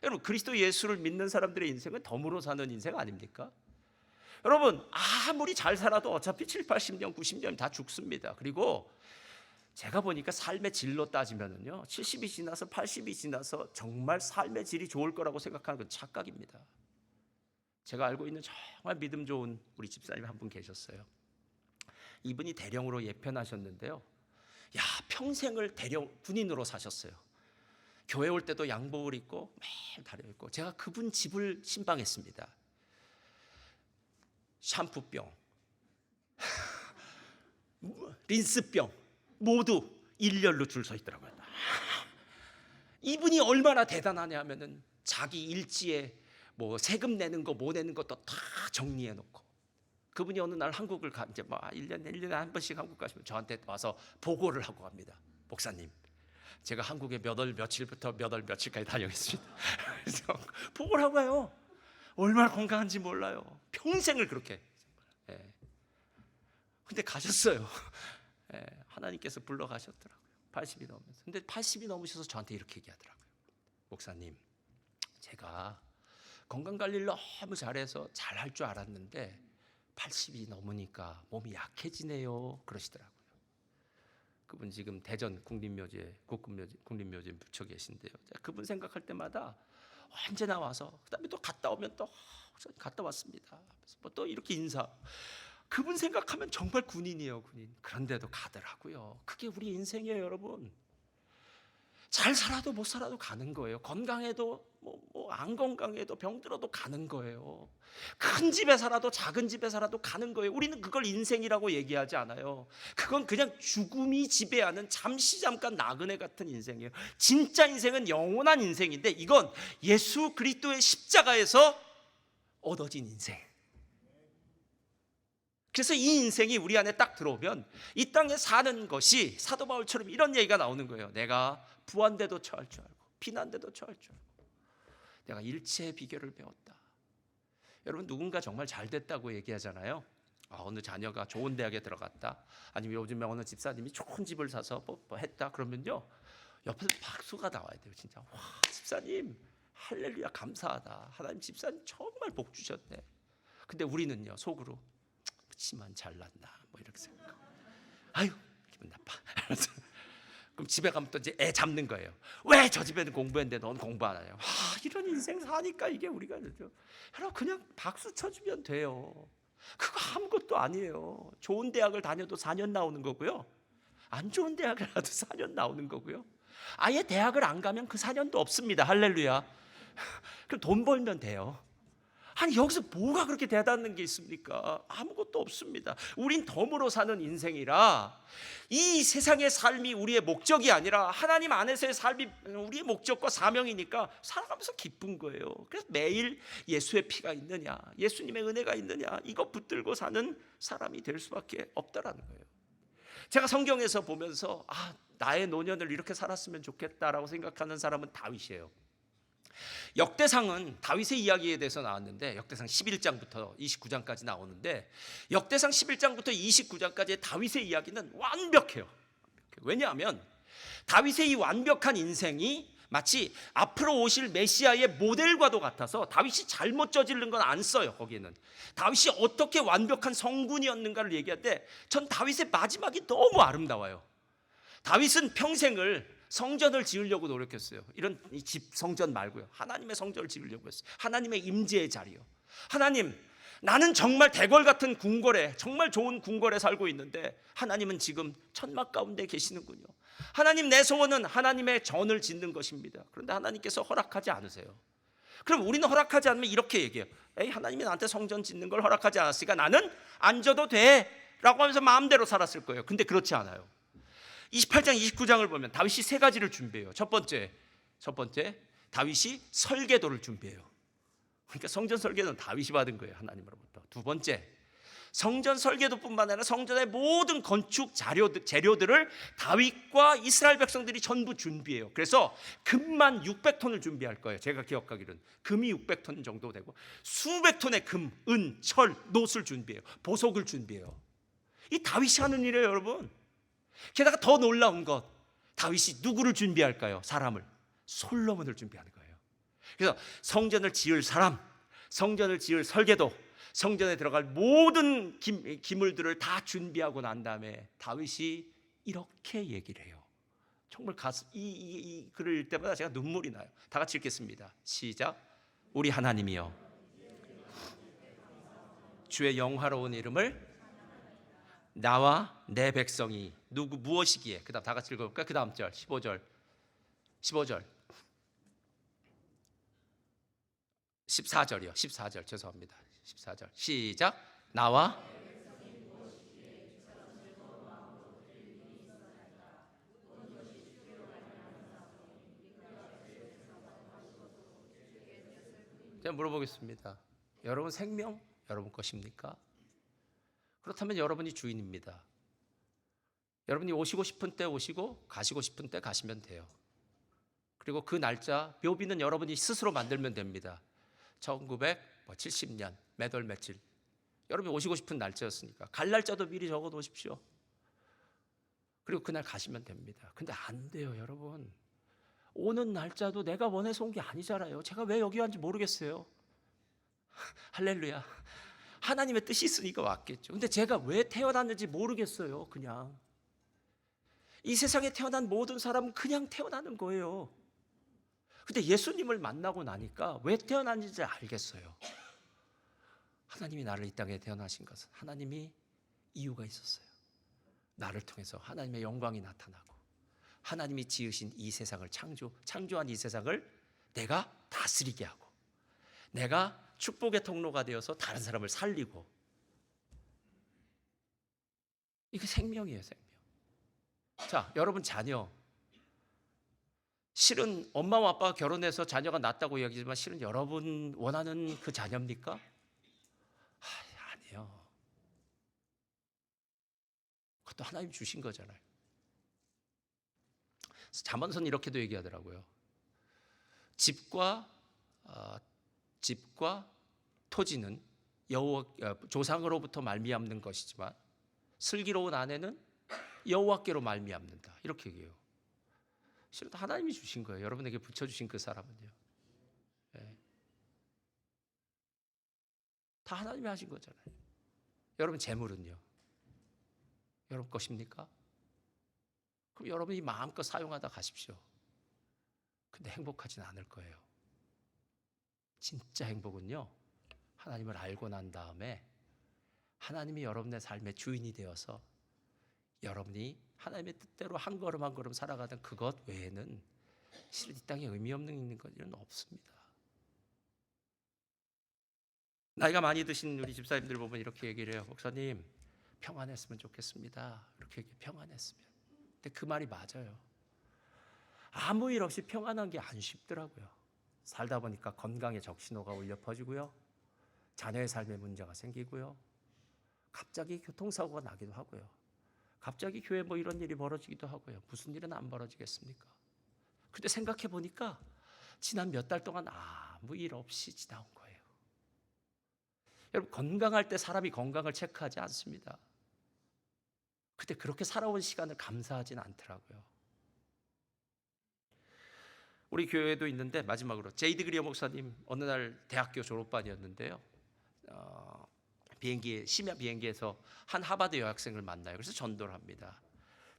여러분, 그리스도 예수를 믿는 사람들의 인생은 덤으로 사는 인생 아닙니까? 여러분, 아무리 잘 살아도 어차피 7, 80년, 90년 다 죽습니다. 그리고 제가 보니까 삶의 질로 따지면은요, 70이 지나서 80이 지나서 정말 삶의 질이 좋을 거라고 생각하는 건 착각입니다. 제가 알고 있는 정말 믿음 좋은 우리 집사님 한 분 계셨어요. 이분이 대령으로 예편하셨는데요, 평생을 군인으로 사셨어요. 교회 올 때도 양복을 입고 매일 다려입고. 제가 그분 집을 신방했습니다. 샴푸병, 린스병 모두 일렬로 줄 서 있더라고요. 이분이 얼마나 대단하냐 하면은 자기 일지에 세금 내는 거 뭐 내는 것도 다 정리해 놓고, 그분이 어느 날 한국을 이제 1년에 한 번씩 한국 가시면 저한테 와서 보고를 하고 갑니다. 목사님, 제가 한국에 몇 월 며칠부터 몇 월 며칠까지 다녀있습니다. 그래서 보고를 하고 가요. 얼마나 건강한지 몰라요. 평생을 그렇게. 근데 가셨어요. 하나님께서 불러가셨더라고요. 80이 넘으면서. 근데 80이 넘으셔서 저한테 이렇게 얘기하더라고요. 목사님, 제가 건강관리를 너무 잘해서 잘할 줄 알았는데 80이 넘으니까 몸이 약해지네요, 그러시더라고요. 그분 지금 대전 국립묘지에 묻혀 계신데요, 그분 생각할 때마다 언제나 와서, 그다음에 또 갔다 오면 또 갔다 왔습니다, 또 이렇게 인사. 그분 생각하면 정말 군인이에요, 군인. 그런데도 가더라고요. 그게 우리 인생이에요, 여러분. 잘 살아도 못 살아도 가는 거예요. 건강해도 안 건강해도 병들어도 가는 거예요. 큰 집에 살아도 작은 집에 살아도 가는 거예요. 우리는 그걸 인생이라고 얘기하지 않아요. 그건 그냥 죽음이 지배하는 잠깐 나그네 같은 인생이에요. 진짜 인생은 영원한 인생인데, 이건 예수 그리스도의 십자가에서 얻어진 인생. 그래서 이 인생이 우리 안에 딱 들어오면 이 땅에 사는 것이 사도 바울처럼 이런 얘기가 나오는 거예요. 내가 부한데도 처할 줄 알고 비난데도 처할 줄 알고 내가 일체의 비결을 배웠다. 여러분, 누군가 정말 잘 됐다고 얘기하잖아요. 어느 자녀가 좋은 대학에 들어갔다, 아니면 요즘에 어느 집사님이 좋은 집을 사서 뭐 했다 그러면요, 옆에서 박수가 나와야 돼요. 진짜 와, 집사님 할렐루야, 감사하다. 하나님 집사님 정말 복 주셨네. 근데 우리는요, 속으로 그치만 잘났나 이렇게 생각하고, 아유 기분 나빠. 그럼 집에 가면 또 이제 애 잡는 거예요. 왜 저 집에는 공부했는데 넌 공부 안 하냐. 이런 인생 사니까 이게 우리가 그렇죠. 여러분, 그냥 박수 쳐주면 돼요. 그거 아무것도 아니에요. 좋은 대학을 다녀도 4년 나오는 거고요, 안 좋은 대학을 가도 4년 나오는 거고요, 아예 대학을 안 가면 그 4년도 없습니다. 할렐루야. 그럼 돈 벌면 돼요. 아니 여기서 뭐가 그렇게 대단한 게 있습니까? 아무것도 없습니다. 우린 덤으로 사는 인생이라 이 세상의 삶이 우리의 목적이 아니라 하나님 안에서의 삶이 우리의 목적과 사명이니까 살아가면서 기쁜 거예요. 그래서 매일 예수의 피가 있느냐, 예수님의 은혜가 있느냐, 이것 붙들고 사는 사람이 될 수밖에 없다라는 거예요. 제가 성경에서 보면서 나의 노년을 이렇게 살았으면 좋겠다라고 생각하는 사람은 다윗이에요. 역대상은 다윗의 이야기에 대해서 나왔는데 역대상 11장부터 29장까지 나오는데 역대상 11장부터 29장까지의 다윗의 이야기는 완벽해요. 왜냐하면 다윗의 이 완벽한 인생이 마치 앞으로 오실 메시아의 모델과도 같아서 다윗이 잘못 저지른 건 안 써요. 거기에는 다윗이 어떻게 완벽한 성군이었는가를 얘기할 때 전 다윗의 마지막이 너무 아름다워요. 다윗은 평생을 성전을 지으려고 노력했어요. 이런 집 성전 말고요. 하나님의 성전을 지으려고 했어요. 하나님의 임재의 자리요. 하나님, 나는 정말 대궐 같은 궁궐에, 정말 좋은 궁궐에 살고 있는데 하나님은 지금 천막 가운데 계시는군요. 하나님, 내 소원은 하나님의 전을 짓는 것입니다. 그런데 하나님께서 허락하지 않으세요. 그럼 우리는 허락하지 않으면 이렇게 얘기해요. 에이, 하나님이 나한테 성전 짓는 걸 허락하지 않았으니까 나는 안 져도 돼 라고 하면서 마음대로 살았을 거예요. 근데 그렇지 않아요. 28장 29장을 보면 다윗이 세 가지를 준비해요. 첫 번째 다윗이 설계도를 준비해요. 그러니까 성전 설계도는 다윗이 받은 거예요. 하나님으로부터. 두 번째, 성전 설계도뿐만 아니라 성전의 모든 건축 재료들을 다윗과 이스라엘 백성들이 전부 준비해요. 그래서 금만 600톤을 준비할 거예요. 제가 기억하기로는 금이 600톤 정도 되고 수백 톤의 금, 은, 철, 놋을 준비해요. 보석을 준비해요. 이 다윗이 하는 일이에요, 여러분. 게다가 더 놀라운 것, 다윗이 누구를 준비할까요? 사람을, 솔로몬을 준비하는 거예요. 그래서 성전을 지을 사람, 성전을 지을 설계도, 성전에 들어갈 모든 기물들을 다 준비하고 난 다음에 다윗이 이렇게 얘기를 해요. 정말 이 글을 읽을 때마다 제가 눈물이 나요. 다 같이 읽겠습니다. 시작. 우리 하나님이여, 주의 영화로운 이름을 나와 내 백성이 무엇이기에, 그 다음 다 같이 읽어볼까요? 그 다음 절 15절 14절 죄송합니다. 14절 시작. 나와 제가 물어보겠습니다. 여러분 생명 여러분 것입니까? 그렇다면 여러분이 주인입니다. 여러분이 오시고 싶은 때 오시고 가시고 싶은 때 가시면 돼요. 그리고 그 날짜 묘비는 여러분이 스스로 만들면 됩니다. 1970년 몇 월 며칠, 여러분이 오시고 싶은 날짜였으니까 갈 날짜도 미리 적어 놓으십시오. 그리고 그날 가시면 됩니다. 근데 안 돼요, 여러분. 오는 날짜도 내가 원해서 온 게 아니잖아요. 제가 왜 여기 왔는지 모르겠어요. 할렐루야. 하나님의 뜻이 있으니까 왔겠죠. 근데 제가 왜 태어났는지 모르겠어요. 그냥 이 세상에 태어난 모든 사람은 그냥 태어나는 거예요. 근데 예수님을 만나고 나니까 왜 태어났는지 알겠어요. 하나님이 나를 이 땅에 태어나신 것은 하나님이 이유가 있었어요. 나를 통해서 하나님의 영광이 나타나고 하나님이 지으신 이 세상을 창조한 이 세상을 내가 다스리게 하고 내가 축복의 통로가 되어서 다른 사람을 살리고, 이게 생명이에요, 생명. 자, 여러분 자녀, 실은 엄마와 아빠가 결혼해서 자녀가 낳았다고 이야기하지만 실은 여러분 원하는 그 자녀입니까? 아니에요. 그것도 하나님 주신 거잖아요. 잠언서는 이렇게도 얘기하더라고요. 집과 토지는 조상으로부터 말미암는 것이지만 슬기로운 아내는 여호와께로 말미암는다. 이렇게 얘기해요. 실은 하나님이 주신 거예요. 여러분에게 붙여주신 그 사람은요. 네. 다 하나님이 하신 거잖아요. 여러분 재물은요? 여러분 것입니까? 그럼 여러분이 마음껏 사용하다 가십시오. 근데 행복하지는 않을 거예요. 진짜 행복은요, 하나님을 알고 난 다음에 하나님이 여러분의 삶의 주인이 되어서 여러분이 하나님의 뜻대로 한 걸음 한 걸음 살아가던 그것 외에는 실은 이 땅에 의미 없는 것은 없습니다. 나이가 많이 드신 우리 집사님들 보면 이렇게 얘기를 해요. 목사님, 평안했으면 좋겠습니다. 이렇게 얘기해, 평안했으면. 근데 그 말이 맞아요. 아무 일 없이 평안한 게 안 쉽더라고요. 살다 보니까 건강에 적신호가 울려 퍼지고요, 자녀의 삶에 문제가 생기고요, 갑자기 교통사고가 나기도 하고요, 갑자기 교회에 뭐 이런 일이 벌어지기도 하고요. 무슨 일은 안 벌어지겠습니까? 근데 생각해 보니까 지난 몇 달 동안 아무 일 없이 지나온 거예요. 여러분, 건강할 때 사람이 건강을 체크하지 않습니다. 근데 그렇게 살아온 시간을 감사하진 않더라고요. 우리 교회에도 있는데, 마지막으로 제이드 그리어 목사님 어느 날 대학교 졸업반이었는데요, 심야 비행기에서 한 하버드 여학생을 만나요. 그래서 전도를 합니다.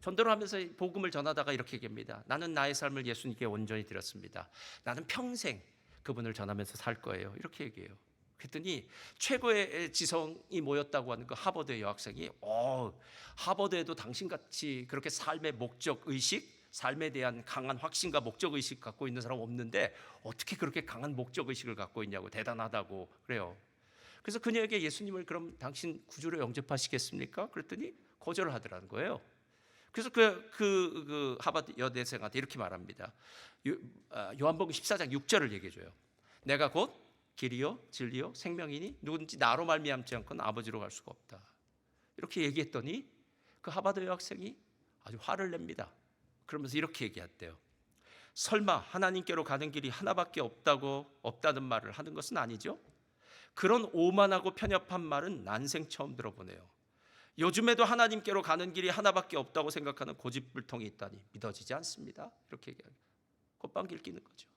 전도를 하면서 복음을 전하다가 이렇게 얘기합니다. 나는 나의 삶을 예수님께 온전히 드렸습니다. 나는 평생 그분을 전하면서 살 거예요. 이렇게 얘기해요. 그랬더니 최고의 지성이 모였다고 하는 그 하버드 여학생이, 하버드에도 당신같이 그렇게 삶의 목적의식, 삶에 대한 강한 확신과 목적의식 갖고 있는 사람 없는데 어떻게 그렇게 강한 목적의식을 갖고 있냐고, 대단하다고 그래요. 그래서 그녀에게 예수님을 그럼 당신 구주로 영접하시겠습니까? 그랬더니 거절을 하더라는 거예요. 그래서 그 하버드 여대생한테 이렇게 말합니다. 요한복음 14장 6절을 얘기해줘요. 내가 곧 길이요 진리요 생명이니 누구든지 나로 말미암지 않고는 아버지로 갈 수가 없다. 이렇게 얘기했더니 그 하버드 여학생이 아주 화를 냅니다. 그러면서 이렇게 얘기했대요. 설마 하나님께로 가는 길이 하나밖에 없다는 말을 하는 것은 아니죠? 그런 오만하고 편협한 말은 난생 처음 들어보네요. 요즘에도 하나님께로 가는 길이 하나밖에 없다고 생각하는 고집불통이 있다니 믿어지지 않습니다. 이렇게 얘기하고 콧방귀를 끼는 거죠.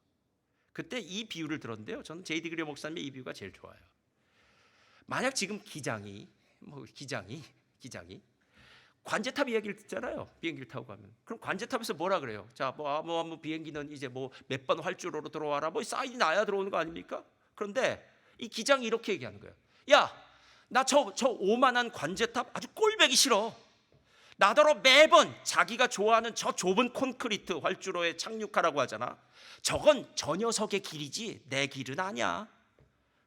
그때 이 비유를 들었는데요, 저는 제이디 그리어 목사님의 이 비유가 제일 좋아요. 만약 지금 기장이 관제탑 이야기를 듣잖아요. 비행기를 타고 가면. 그럼 관제탑에서 뭐라 그래요? 자, 뭐 비행기는 이제 뭐 몇 번 활주로로 들어와라, 뭐 사인이 나야 들어오는 거 아닙니까? 그런데 이 기장이 이렇게 얘기하는 거예요. 야, 나 저 오만한 관제탑 아주 꼴배기 싫어. 나더러 매번 자기가 좋아하는 저 좁은 콘크리트 활주로에 착륙하라고 하잖아. 저건 저 녀석의 길이지 내 길은 아니야.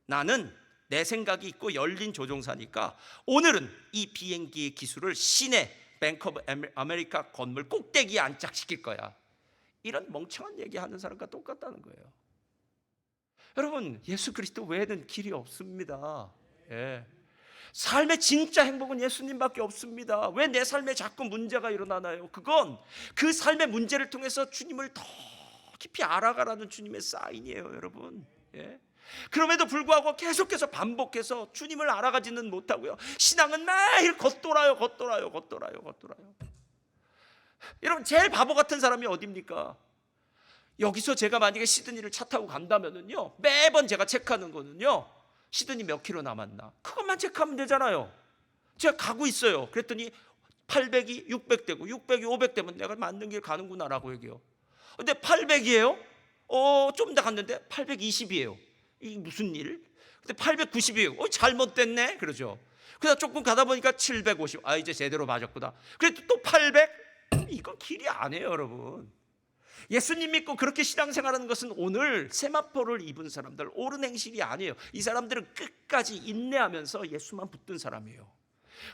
나는 내 생각이 있고 열린 조종사니까 오늘은 이 비행기의 기술을 시내 뱅크 오브 아메리카 건물 꼭대기에 안착시킬 거야. 이런 멍청한 얘기하는 사람과 똑같다는 거예요. 여러분, 예수 그리스도 외에는 길이 없습니다. 예. 삶의 진짜 행복은 예수님밖에 없습니다. 왜 내 삶에 자꾸 문제가 일어나나요? 그건 그 삶의 문제를 통해서 주님을 더 깊이 알아가라는 주님의 사인이에요, 여러분. 예. 그럼에도 불구하고 계속해서 반복해서 주님을 알아가지는 못하고요, 신앙은 매일 겉돌아요. 여러분, 제일 바보 같은 사람이 어디입니까? 여기서 제가 만약에 시드니를 차 타고 간다면은요, 매번 제가 체크하는 거는요, 시드니 몇 킬로 남았나, 그것만 체크하면 되잖아요. 제가 가고 있어요. 그랬더니 800이 600 되고 600이 500 되면 내가 맞는 길 가는구나라고 얘기해요. 근데 800이에요? 좀 더 갔는데 820이에요. 이게 무슨 일? 근데 890이에요. 잘못됐네? 그러죠. 그래서 조금 가다 보니까 750. 이제 제대로 맞았구나. 그래도 또 800? 이건 길이 아니에요, 여러분. 예수님 믿고 그렇게 신앙생활하는 것은 오늘 세마포를 입은 사람들, 옳은 행실이 아니에요. 이 사람들은 끝까지 인내하면서 예수만 붙든 사람이에요.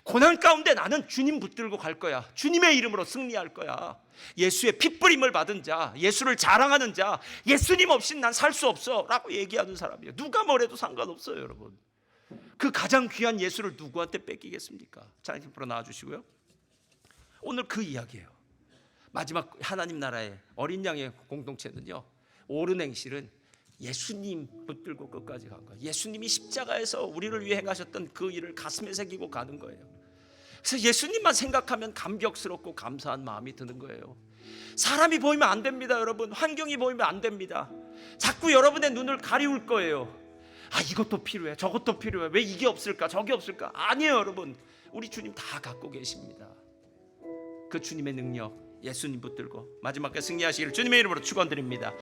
고난 가운데 나는 주님 붙들고 갈 거야. 주님의 이름으로 승리할 거야. 예수의 핏부림을 받은 자, 예수를 자랑하는 자, 예수님 없이는 난 살 수 없어 라고 얘기하는 사람이에요. 누가 뭐래도 상관없어요, 여러분. 그 가장 귀한 예수를 누구한테 뺏기겠습니까? 자녀님 앞으로 나와주시고요. 오늘 그 이야기예요. 마지막 하나님 나라의 어린 양의 공동체는요, 옳은 행실은 예수님 붙들고 끝까지 간 거예요. 예수님이 십자가에서 우리를 위해 행하셨던 그 일을 가슴에 새기고 가는 거예요. 그래서 예수님만 생각하면 감격스럽고 감사한 마음이 드는 거예요. 사람이 보이면 안 됩니다, 여러분. 환경이 보이면 안 됩니다. 자꾸 여러분의 눈을 가리울 거예요. 이것도 필요해, 저것도 필요해, 왜 이게 없을까, 저게 없을까. 아니에요, 여러분. 우리 주님 다 갖고 계십니다. 그 주님의 능력, 예수님 붙들고 마지막까지 승리하시기를 주님의 이름으로 축원드립니다.